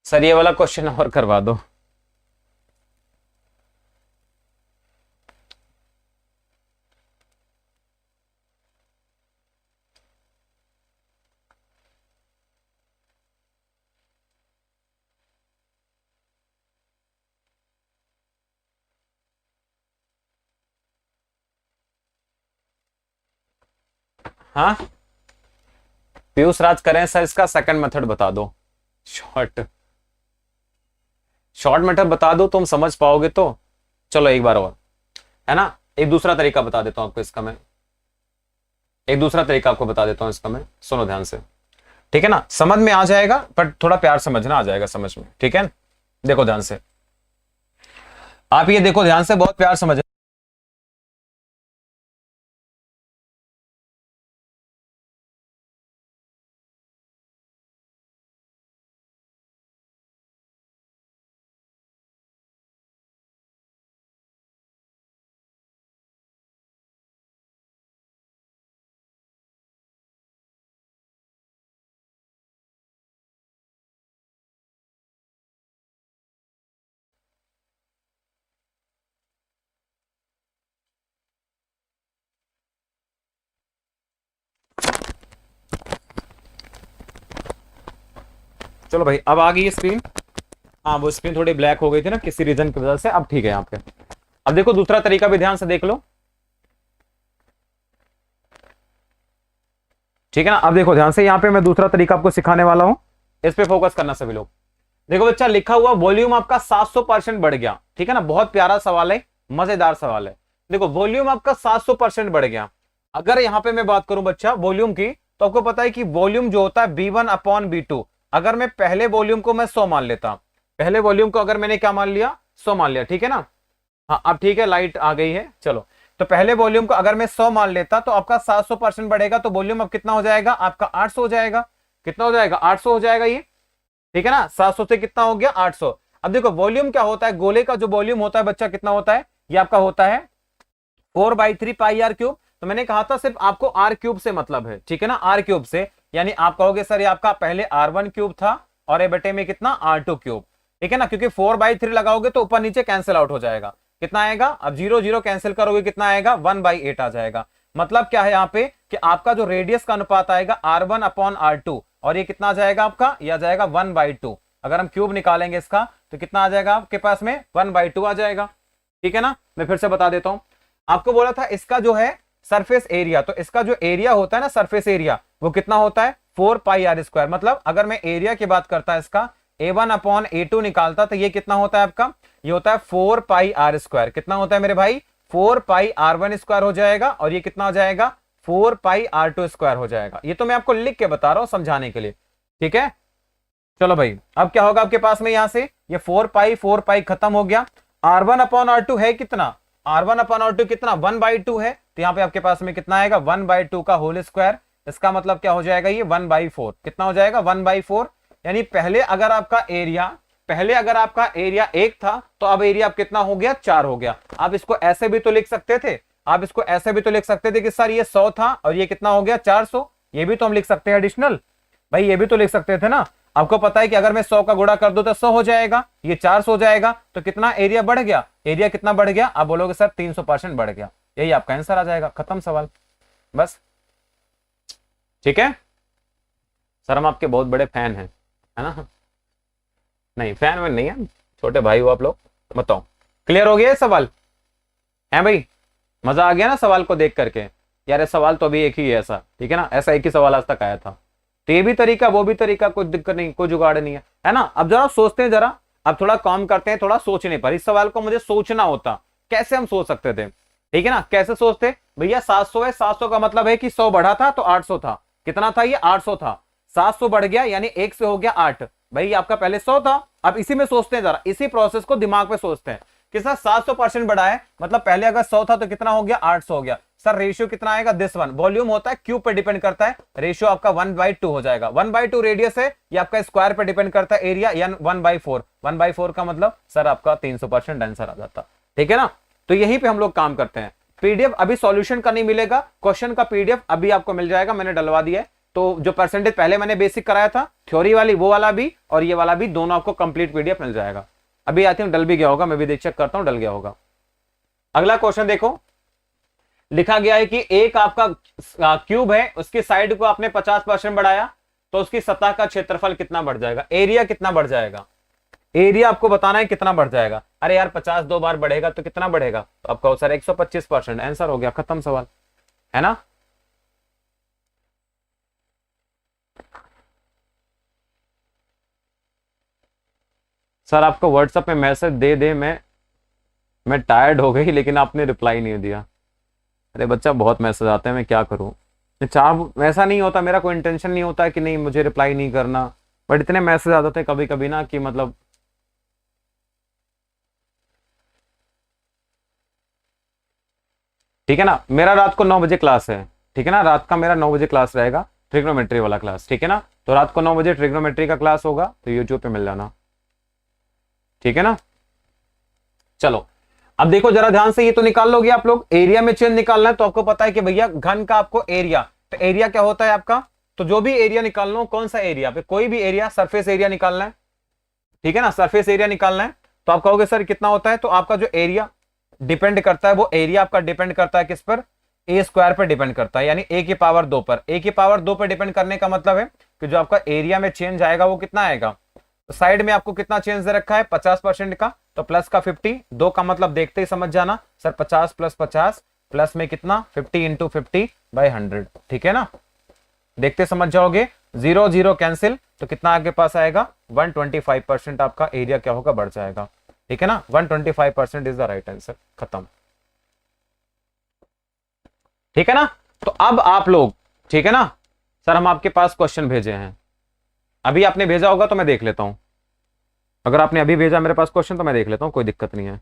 सर ये वाला क्वेश्चन और करवा दो। हाँ पीयूष राज करें सर, इसका सेकंड मेथड बता दो, शॉर्ट शॉर्ट मेथड बता दो, तुम समझ पाओगे तो। चलो एक बार और, है ना, एक दूसरा तरीका बता देता हूं आपको इसका मैं, एक दूसरा तरीका आपको बता देता हूं इसका मैं, सुनो ध्यान से, ठीक है ना, समझ में आ जाएगा पर थोड़ा प्यार समझना आ जाएगा समझ में, ठीक है। देखो ध्यान से, आप ये देखो ध्यान से, बहुत प्यार समझ। चलो भाई अब आ गई स्क्रीन, हाँ वो स्क्रीन थोड़ी ब्लैक हो गई थी ना किसी रीजन की वजह से, अब ठीक है यहाँ पे। अब देखो दूसरा तरीका भी ध्यान से देख लो, ठीक है ना। अब देखो ध्यान से, यहाँ पे मैं दूसरा तरीका आपको सिखाने वाला हूं, इस पे फोकस करना सभी लोग। देखो बच्चा लिखा हुआ वॉल्यूम आपका 700% बढ़ गया, ठीक है ना, बहुत प्यारा सवाल है, मजेदार सवाल है। देखो वॉल्यूम आपका 700% बढ़ गया। अगर यहां पे मैं बात करूं बच्चा वॉल्यूम की, तो आपको पता है कि वॉल्यूम जो होता है V1/V2, अगर मैं पहले वॉल्यूम को मैं 100 मान लेता, पहले वॉल्यूम को अगर मैंने क्या मान लिया, 100 मान लिया, ठीक है ना। हाँ अब ठीक है, लाइट आ गई है, चलो। तो पहले वॉल्यूम को अगर मैं 100 मान लेता तो आपका 700% बढ़ेगा, तो वॉल्यूम अब कितना हो जाएगा आपका, 800 हो जाएगा। कितना हो जाएगा, 800 हो जाएगा ये, ठीक है ना। 700 से कितना हो गया, 800। अब देखो वॉल्यूम क्या होता है, गोले का जो वॉल्यूम होता है बच्चा कितना होता है, ये आपका होता है 4/3 पाई आर क्यूब। तो मैंने कहा था सिर्फ आपको आर क्यूब से मतलब है, ठीक है ना, आर क्यूब से। यानी आप कहोगे सर ये आपका पहले R1 क्यूब था और ये बटे में कितना R2 क्यूब, ठीक है ना, क्योंकि 4/3 लगाओगे तो ऊपर नीचे कैंसिल आउट हो जाएगा। कितना आएगा, अब 0 0 कैंसिल करोगे कितना आएगा, 1/8 आ जाएगा। मतलब क्या है यहाँ पे कि आपका जो रेडियस का अनुपात आएगा R1/R2, और ये कितना आ जाएगा आपका, यह आ जाएगा 1/2। अगर हम क्यूब निकालेंगे इसका तो कितना आ जाएगा आपके पास में, 1/2 आ जाएगा, ठीक है ना। मैं फिर से बता देता हूं, आपको बोला था इसका जो है सरफेस एरिया, तो इसका जो एरिया होता है ना सरफेस एरिया, वो कितना होता है 4πr²। मतलब अगर मैं एरिया की बात करता है इसका A1/A2 निकालता तो ये कितना होता है आपका, ये होता है 4πr²। कितना होता है मेरे भाई, 4πr1² हो जाएगा, और ये कितना हो जाएगा 4πr2² हो जाएगा। ये तो मैं आपको लिख के बता रहा हूं समझाने के लिए, ठीक है। चलो भाई अब क्या होगा आपके पास में, यहां से ये 4π खत्म हो गया। R1/R2 है कितना, R1/R2 कितना 1/2 है, तो यहाँ पे आपके पास में कितना आएगा 1/2 का होल स्क्वायर। इसका मतलब क्या हो जाएगा ये 1/4। कितना हो जाएगा 1/4। यानी पहले अगर आपका एरिया 1 था तो अब एरिया अब कितना हो गया 4 हो गया। आप इसको ऐसे भी तो लिख सकते थे, आप इसको ऐसे भी तो लिख सकते थे कि सर ये 100 था और ये कितना हो गया 400। ये भी तो हम लिख सकते हैं एडिशनल, भाई ये भी तो लिख सकते थे ना। आपको पता है कि अगर मैं 100 का गुणा कर दूं तो 100 हो जाएगा, ये 400 हो जाएगा, तो कितना एरिया बढ़ गया, एरिया कितना बढ़ गया, आप बोलोगे सर 300% बढ़ गया। यही आपका आंसर आ जाएगा, खत्म सवाल, बस। ठीक है सर, हम आपके बहुत बड़े फैन हैं, है ना? नहीं फैन में नहीं है, छोटे भाई हो आप लोग। बताओ क्लियर हो गया सवाल है भाई? मजा आ गया ना सवाल को देख करके? यार ये सवाल तो अभी एक ही है ऐसा, ठीक है ना, ऐसा एक ही सवाल आज तक आया था, तो ये भी तरीका वो भी तरीका, कोई दिक्कत नहीं, कोई जुगाड़ नहीं है ना? अब जरा सोचते हैं, जरा अब थोड़ा काम करते हैं, थोड़ा सोचने पर। इस सवाल को मुझे सोचना होता, कैसे हम सोच सकते थे, ठीक है ना? कैसे सोचते भैया? 700 है, 700 का मतलब है कि 100 बढ़ा था तो 800 था। कितना था ये 800 था, 700 बढ़ गया यानी 1 से हो गया 8। भाई आपका पहले 100 था। अब इसी में सोचते हैं, जरा इसी प्रोसेस को दिमाग पे सोचते हैं कि सर 700% बढ़ा है, मतलब पहले अगर 100 था तो कितना हो गया 800 हो गया। सर रेशियो कितना आएगा दिस वन, वॉल्यूम होता है क्यूब पे डिपेंड करता है, रेशियो आपका 1/2 हो जाएगा। 1/2 रेडियस है, ये आपका स्क्वायर पे डिपेंड करता है, एरिया या 1/4। 1/4 का मतलब सर आपका 300% आंसर आ जाता, ठीक है ना? तो यहीं पे हम लोग काम करते हैं। पीडीएफ अभी सॉल्यूशन का नहीं मिलेगा, क्वेश्चन का पीडीएफ अभी आपको मिल जाएगा, मैंने डलवा दिया है। तो जो परसेंटेज पहले मैंने बेसिक कराया था थ्योरी वाली, वो वाला भी और ये वाला भी, दोनों आपको कंप्लीट पीडीएफ मिल जाएगा। अभी आई थिंक डल भी गया होगा, मैं भी चेक करता हूं, डल गया होगा। अगला क्वेश्चन देखो, लिखा गया है कि एक आपका क्यूब है, उसकी साइड को आपने 50% बढ़ाया तो उसकी सतह का क्षेत्रफल कितना बढ़ जाएगा, एरिया कितना बढ़ जाएगा। एरिया आपको बताना है कितना बढ़ जाएगा। अरे यार 50 दो बार बढ़ेगा तो कितना बढ़ेगा, तो आपका सर 125%। आंसर हो गया, खत्म सवाल, है ना? सर आपको व्हाट्सएप में मैसेज दे दे, मैं टायर्ड हो गई, लेकिन आपने रिप्लाई नहीं दिया। अरे बच्चा बहुत मैसेज आते हैं, मैं क्या करूं? चाह ऐसा नहीं होता, मेरा कोई इंटेंशन नहीं होता कि नहीं मुझे रिप्लाई नहीं करना, बट इतने मैसेज आते थे कभी कभी ना कि मतलब ठीक है ना। मेरा रात को 9 बजे क्लास है, ठीक है ना, रात का मेरा 9 बजे क्लास रहेगा, ट्रिग्नोमेट्री वाला क्लास, ठीक है ना? तो रात को 9 बजे ट्रिग्नोमेट्री का क्लास होगा, तो यूट्यूब पे मिल जाना, ठीक है ना? चलो अब देखो जरा ध्यान से, ये तो निकाल लोगे आप लोग, एरिया में चेंज निकालना है तो आपको पता है कि भैया घन का आपको एरिया, तो एरिया क्या होता है आपका, तो जो भी एरिया निकालना हो, कौन सा एरिया पे, कोई भी एरिया, सरफेस एरिया निकालना है, ठीक है ना, सरफेस एरिया निकालना है। तो आप कहोगे सर कितना होता है, तो आपका जो एरिया डिपेंड करता है, वो एरिया आपका डिपेंड करता है किस पर, ए स्क्वायर पर डिपेंड करता है, यानी ए की पावर 2 पर। ए की पावर 2 पर डिपेंड करने का मतलब है कि जो आपका एरिया में चेंज आएगा वो कितना आएगा, तो साइड में आपको कितना चेंज दे रखा है 50% का, तो प्लस का 50, 2 का मतलब देखते ही समझ जाना सर 50 + 50 प्लस में कितना 50 × 50/100, ठीक है ना? देखते समझ जाओगे, 0 0 कैंसिल, तो कितना आपके पास आएगा 125% आपका एरिया क्या होगा बढ़ जाएगा, ठीक है ना? 125% इज द राइट आंसर, खत्म, ठीक है ना? तो अब आप लोग, ठीक है ना, सर हम आपके पास क्वेश्चन भेजे हैं, अभी आपने भेजा होगा तो मैं देख लेता हूं, अगर आपने अभी भेजा मेरे पास क्वेश्चन तो मैं देख लेता हूं, कोई दिक्कत नहीं है।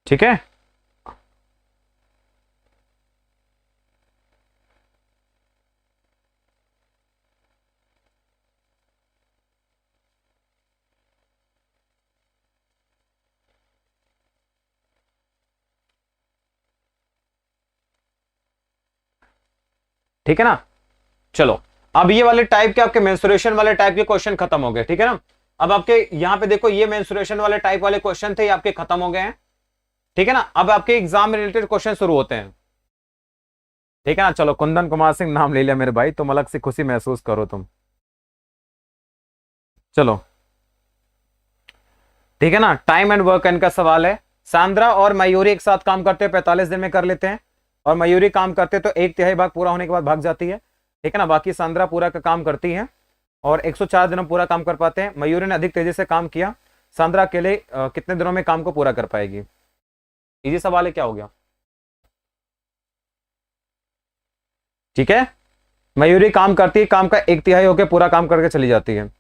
ठीक है, ठीक है ना? चलो अब ये वाले टाइप के आपके मेंसुरेशन वाले टाइप के क्वेश्चन खत्म हो गए, ठीक है ना? अब आपके यहां पे देखो, ये मेंसुरेशन वाले टाइप वाले क्वेश्चन थे, ये आपके खत्म हो गए हैं, ठीक है ना? अब आपके एग्जाम रिलेटेड क्वेश्चन शुरू होते हैं, ठीक है ना? चलो कुंदन कुमार सिंह नाम ले लिया मेरे भाई, तुम अलग से खुशी महसूस करो तुम। चलो ठीक है ना, टाइम एंड वर्क एंड का सवाल है। सांद्रा और मयूरी एक साथ काम करते हैं, 45 दिन में कर लेते हैं, और मयूरी काम करते तो 1/3 भाग पूरा होने के बाद भाग जाती है, ठीक है ना? बाकी सांद्रा पूरा का काम करती है और 104 दिनों में पूरा काम कर पाते हैं। मयूरी ने अधिक तेजी से काम किया, सांद्रा अकेले कितने दिनों में काम को पूरा कर पाएगी? इजी सवाल है, क्या हो गया? ठीक है, मयूरी काम करती है, काम का 1/3 होकर पूरा काम करके चली जाती है,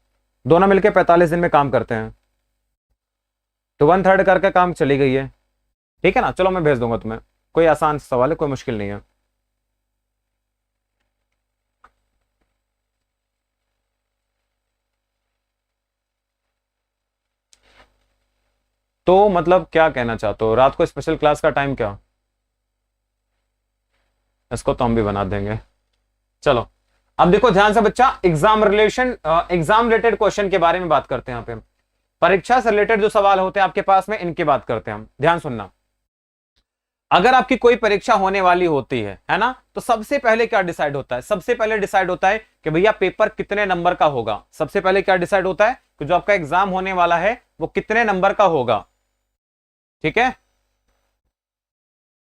दोनों मिलकर 45 दिन में काम करते हैं, तो 1/3 करके काम चली गई है। ठीक है ना, चलो मैं भेज दूंगा तुम्हें, कोई आसान सवाल है, कोई मुश्किल नहीं है। तो मतलब क्या कहना चाहते हो, रात को स्पेशल क्लास का टाइम क्या? इसको तो हम भी बना देंगे। चलो अब देखो ध्यान से बच्चा, एग्जाम रिलेटेड क्वेश्चन के बारे में बात करते हैं। यहाँ पे परीक्षा से रिलेटेड जो सवाल होते हैं आपके पास में, इनकी बात करते हैं हम। ध्यान सुनना, अगर आपकी कोई परीक्षा होने वाली होती है ना, तो सबसे पहले क्या डिसाइड होता है? सबसे पहले डिसाइड होता है कि भैया पेपर कितने नंबर का होगा। सबसे पहले क्या डिसाइड होता है कि जो आपका एग्जाम होने वाला है वो कितने नंबर का होगा। ठीक है,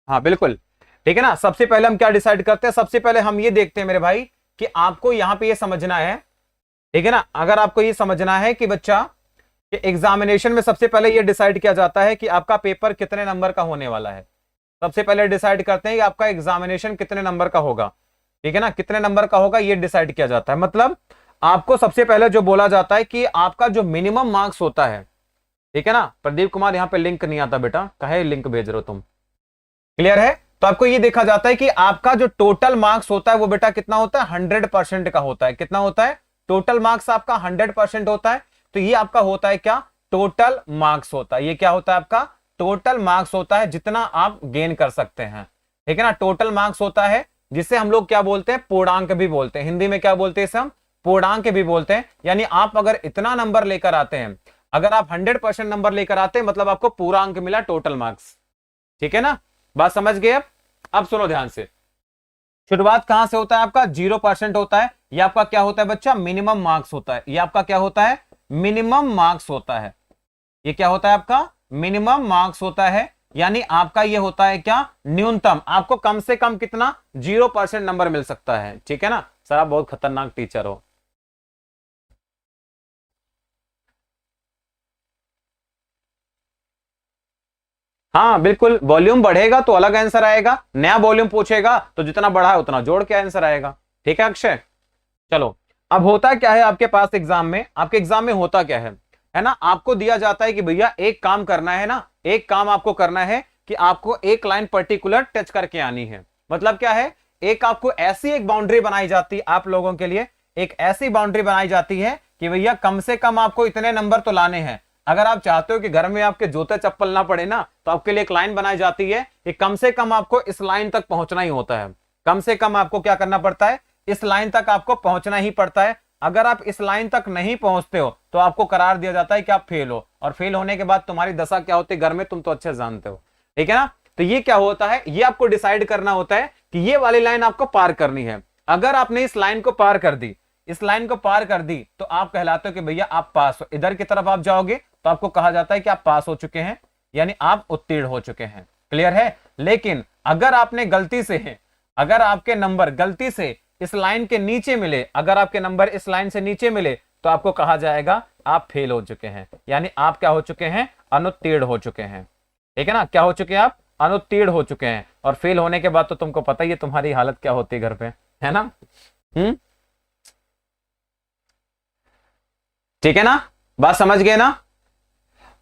हाँ बिल्कुल, ठीक है ना। सबसे पहले हम क्या डिसाइड करते हैं? सबसे पहले हम ये देखते हैं मेरे भाई कि आपको यहां पे ये समझना है, ठीक है ना, अगर आपको ये समझना है कि बच्चा कि एग्जामिनेशन में सबसे पहले ये डिसाइड किया जाता है कि आपका पेपर कितने नंबर का होने वाला है। सबसे पहले डिसाइड करते हैं कि आपका एग्जामिनेशन कितने नंबर का होगा। ठीक है ना, कितने नंबर का होगा ये डिसाइड किया जाता है। मतलब आपको सबसे पहले जो बोला जाता है कि आपका जो मिनिमम मार्क्स होता है, ठीक है ना। प्रदीप कुमार, यहाँ पे लिंक नहीं आता बेटा, कहे लिंक भेज रहे हो तुम? क्लियर है? तो आपको ये देखा जाता है कि आपका जो टोटल मार्क्स होता है वो बेटा कितना होता है? 100% का होता है। कितना होता है? टोटल मार्क्स आपका 100% होता है। तो ये आपका होता है क्या? टोटल मार्क्स होता है। ये क्या होता है आपका? टोटल मार्क्स होता है, जितना आप गेन कर सकते हैं। ठीक है ना, टोटल मार्क्स होता है, जिसे हम लोग क्या बोलते हैं? पूर्णांक भी बोलते हैं। हिंदी में क्या बोलते हैं इसे हम? पूर्णांक भी बोलते हैं। यानी आप अगर इतना नंबर लेकर आते हैं, अगर आप 100% नंबर लेकर आते हैं, मतलब आपको पूरा अंक मिला, टोटल मार्क्स। ठीक है ना, बात समझ गए? अब सुनो ध्यान से, शुरुआत कहां से होता है आपका? 0% होता है। ये आपका क्या होता है बच्चा? मिनिमम मार्क्स होता है। ये आपका क्या होता है? मिनिमम मार्क्स होता है। ये क्या होता है आपका? मिनिमम मार्क्स होता है। यानी आपका ये होता है क्या? न्यूनतम। आपको कम से कम कितना? 0% नंबर मिल सकता है। ठीक है ना सर, आप बहुत खतरनाक टीचर हो। हाँ बिल्कुल, वॉल्यूम बढ़ेगा तो अलग आंसर आएगा, नया वॉल्यूम पूछेगा तो जितना बढ़ा है उतना जोड़ के आंसर आएगा। ठीक है अक्षय, चलो अब होता क्या है आपके पास एग्जाम में, आपके एग्जाम में होता क्या है ना, आपको दिया जाता है कि भैया एक काम करना है ना, एक काम आपको करना है कि आपको एक लाइन पर्टिकुलर टच करके आनी है। मतलब क्या है? एक आपको ऐसी एक बाउंड्री बनाई जाती है आप लोगों के लिए, एक ऐसी बाउंड्री बनाई जाती है कि भैया कम से कम आपको इतने नंबर तो लाने हैं। अगर आप चाहते हो कि घर में आपके जूते चप्पल ना पड़े ना, तो आपके लिए एक लाइन बनाई जाती है कि कम से कम आपको इस लाइन तक पहुंचना ही होता है। कम से कम आपको क्या करना पड़ता है? इस लाइन तक आपको पहुंचना ही पड़ता है। अगर आप इस लाइन तक नहीं पहुंचते हो तो आपको करार दिया जाता है कि आप फेल हो, और फेल होने के बाद तुम्हारी दशा क्या होती है घर में, तुम तो अच्छे जानते हो। ठीक है ना, तो ये क्या होता है, ये आपको डिसाइड करना होता है कि ये वाली लाइन आपको पार करनी है। अगर आपने इस लाइन को पार कर दी, इस लाइन को पार कर दी, तो आप कहलाते हो कि भैया आप पास हो। इधर की तरफ आप जाओगे तो आपको कहा जाता है कि आप पास हो चुके हैं, यानी आप उत्तीर्ण हो चुके हैं। क्लियर है? लेकिन अगर आपने गलती से, अगर आपके नंबर गलती से इस लाइन के नीचे मिले, अगर आपके नंबर इस लाइन से नीचे मिले, तो आपको कहा जाएगा आप फेल हो चुके हैं, यानी आप क्या हो चुके हैं? अनुत्तीर्ण हो चुके हैं। ठीक है ना, क्या हो चुके हैं आप? अनुत्तीर्ण हो चुके हैं। और फेल होने के बाद तो तुमको पता ही है तुम्हारी हालत क्या होती है घर पे, है ना? ठीक है ना, बात समझ गए ना?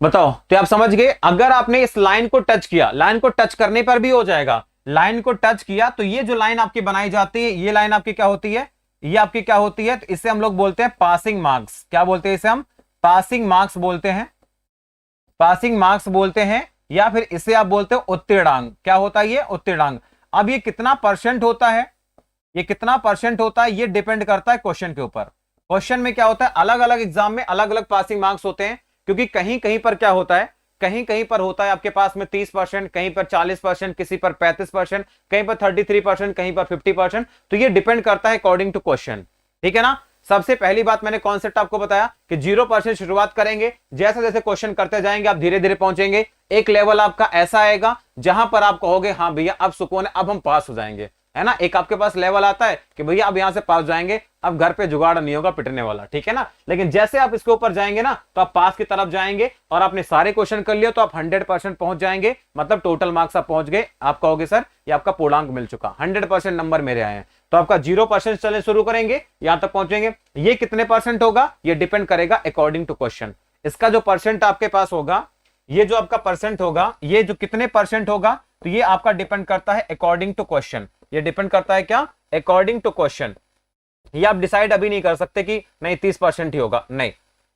बताओ, तो आप समझ गए, अगर आपने इस लाइन को टच किया, लाइन को टच करने पर भी हो जाएगा, लाइन को टच किया तो ये जो लाइन आपकी बनाई जाती है, ये लाइन आपकी क्या होती है? ये आपकी क्या होती है? तो इसे हम लोग बोलते हैं पासिंग मार्क्स। क्या बोलते हैं इसे हम? पासिंग मार्क्स बोलते हैं, पासिंग मार्क्स बोलते हैं, या फिर इसे आप बोलते हो उत्तीर्णांक। क्या होता है ये? उत्तीर्णांक। अब ये कितना परसेंट होता है, ये कितना परसेंट होता है, ये डिपेंड करता है क्वेश्चन के ऊपर। क्वेश्चन में क्या होता है, अलग अलग एग्जाम में अलग अलग पासिंग मार्क्स होते हैं, क्योंकि कहीं कहीं पर क्या होता है, कहीं कहीं पर होता है आपके पास में 30%, कहीं पर 40%, किसी पर 35%, कहीं पर 33%, कहीं पर 50%। तो ये डिपेंड करता है अकॉर्डिंग टू क्वेश्चन। ठीक है ना, सबसे पहली बात मैंने कॉन्सेप्ट आपको बताया कि 0% शुरुआत करेंगे, जैसे जैसे क्वेश्चन करते जाएंगे आप धीरे धीरे पहुंचेंगे। एक लेवल आपका ऐसा आएगा जहां पर आप कहोगे हाँ भैया अब सुकून है, अब हम पास हो जाएंगे, है ना। एक आपके पास लेवल आता है कि भैया अब यहां से पास जाएंगे, अब घर पे जुगाड़ नहीं होगा पिटने वाला। ठीक है ना, लेकिन जैसे आप इसके ऊपर जाएंगे ना, तो आप पास की तरफ जाएंगे, और आपने सारे क्वेश्चन कर लिया तो आप 100% पहुंच जाएंगे, मतलब टोटल मार्क्स आप पहुंच गए। आप कहोगे सर ये आपका पूर्णांक मिल चुका, 100% नंबर मेरे आए हैं। तो तो आपका 0% चलने शुरू करेंगे, यहां तक पहुंचेंगे। ये कितने परसेंट होगा ये डिपेंड करेगा अकॉर्डिंग टू क्वेश्चन। इसका जो परसेंट आपके पास होगा, ये जो आपका परसेंट होगा, ये जो कितने परसेंट होगा, तो ये आपका डिपेंड करता है अकॉर्डिंग टू क्वेश्चन। ये डिपेंड करता है क्या, अकॉर्डिंग टू क्वेश्चन। ये आप डिसाइड अभी नहीं कर सकते कि नहीं 30% ही होगा, नहीं,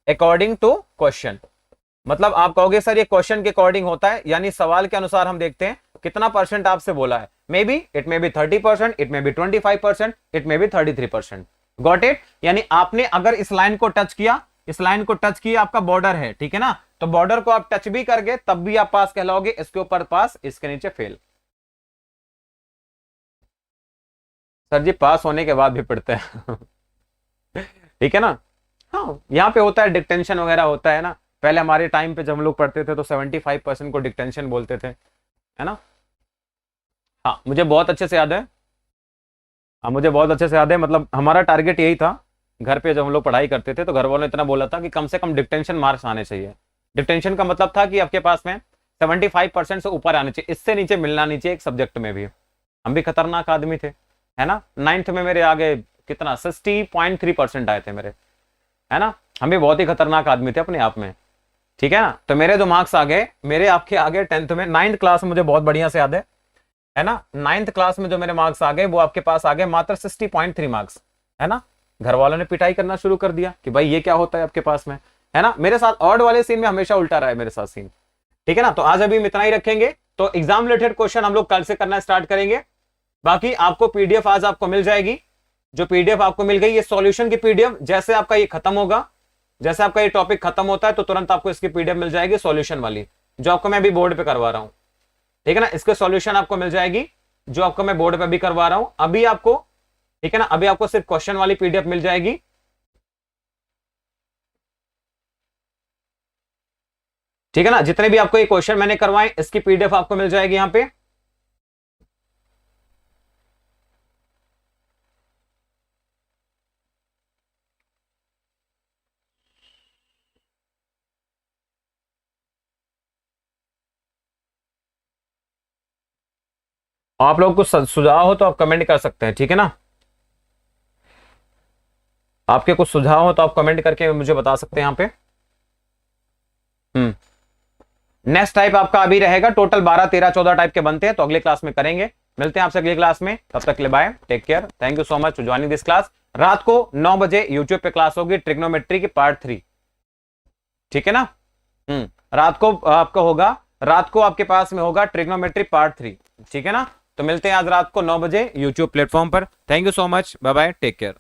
अकॉर्डिंग टू क्वेश्चन। मतलब आप कहोगे सर ये क्वेश्चन के अकॉर्डिंग होता है, यानी सवाल के अनुसार हम देखते हैं कितना परसेंट आपसे बोला है। May be it may be 30%, it may be 25%, it may be 33%। Got it? यानी आपने अगर इस लाइन को टच किया, इस लाइन को टच किया, आपका बॉर्डर है, ठीक है ना, तो बॉर्डर को आप टच भी कर गए तब भी आप पास कहलाओगे, इसके ऊपर पास, इसके नीचे फेल। सर जी पास होने के बाद भी पढ़ते हैं ठीक है ना। हाँ, यहाँ पे होता है डिक्टेंशन वगैरह होता है ना। पहले हमारे टाइम पे जब हम लोग पढ़ते थे तो 75% को डिक्टेंशन बोलते थे, है ना। हाँ, मुझे बहुत अच्छे से याद है। हाँ, मुझे बहुत अच्छे से याद है। मतलब हमारा टारगेट यही था, घर पे जब हम लोग पढ़ाई करते थे तो घर वालों ने इतना बोला था कि कम से कम डिक्टेंशन मार्क्स आने चाहिए। डिक्टेंशन का मतलब था कि आपके पास में 75% से ऊपर आने चाहिए, इससे नीचे मिलना नहीं चाहिए एक सब्जेक्ट में भी। हम भी खतरनाक आदमी थे, है ना। 9th में मेरे आगे कितना 60.3% आए थे मेरे, है ना। हम भी बहुत ही खतरनाक आदमी थे अपने आप में, ठीक है ना। तो मेरे जो मार्क्स आ गए, मेरे आपके आगे 10th में, 9th क्लास में मुझे बहुत बढ़िया से याद है ना। 9th क्लास में जो मेरे मार्क्स आ गए वो आपके पास आ गए मात्र 60.3 मार्क्स, है ना। घर वालों ने पिटाई करना शुरू कर दिया कि भाई ये क्या होता है आपके पास में, है ना। मेरे साथ ऑड वाले सीन में हमेशा उल्टा रहा है मेरे साथ सीन, ठीक है ना। तो आज अभी हम इतना ही रखेंगे। तो एग्जाम रिलेटेड क्वेश्चन हम लोग कल से करना स्टार्ट करेंगे। बाकी आपको पीडीएफ आज आपको मिल जाएगी। जो पीडीएफ आपको मिल गई, ये सॉल्यूशन की पीडीएफ, जैसे आपका ये खत्म होगा, जैसे आपका ये टॉपिक खत्म होता है तो तुरंत आपको इसकी पीडीएफ मिल जाएगी सॉल्यूशन वाली, जो आपको मैं अभी बोर्ड पे करवा रहा हूं, ठीक है ना। इसके सॉल्यूशन आपको मिल जाएगी जो आपको मैं बोर्ड पे भी करवा रहा हूं अभी आपको, ठीक है ना। अभी आपको सिर्फ क्वेश्चन वाली पीडीएफ मिल जाएगी, ठीक है ना। जितने भी आपको ये क्वेश्चन मैंने करवाए इसकी पीडीएफ आपको मिल जाएगी यहां पे। आप लोग कुछ सुझाव हो तो आप कमेंट कर सकते हैं, ठीक है ना। आपके कुछ सुझाव हो तो आप कमेंट करके मुझे बता सकते हैं यहाँ पे। नेक्स्ट टाइप आपका अभी रहेगा, टोटल 12 13 14 टाइप के बनते हैं, तो अगले क्लास में करेंगे। मिलते हैं आपसे अगली क्लास में, तब तक के लिए bye, take care, thank you so much for joining this class. रात को 9 बजे यूट्यूब पे क्लास होगी ट्रिग्नोमेट्री की पार्ट 3, ठीक है ना। रात को आपका होगा, रात को आपके पास में होगा ट्रिग्नोमेट्री पार्ट 3, ठीक है ना। तो मिलते हैं आज रात को 9 बजे यूट्यूब प्लेटफॉर्म पर। Thank you so much, bye bye, take care.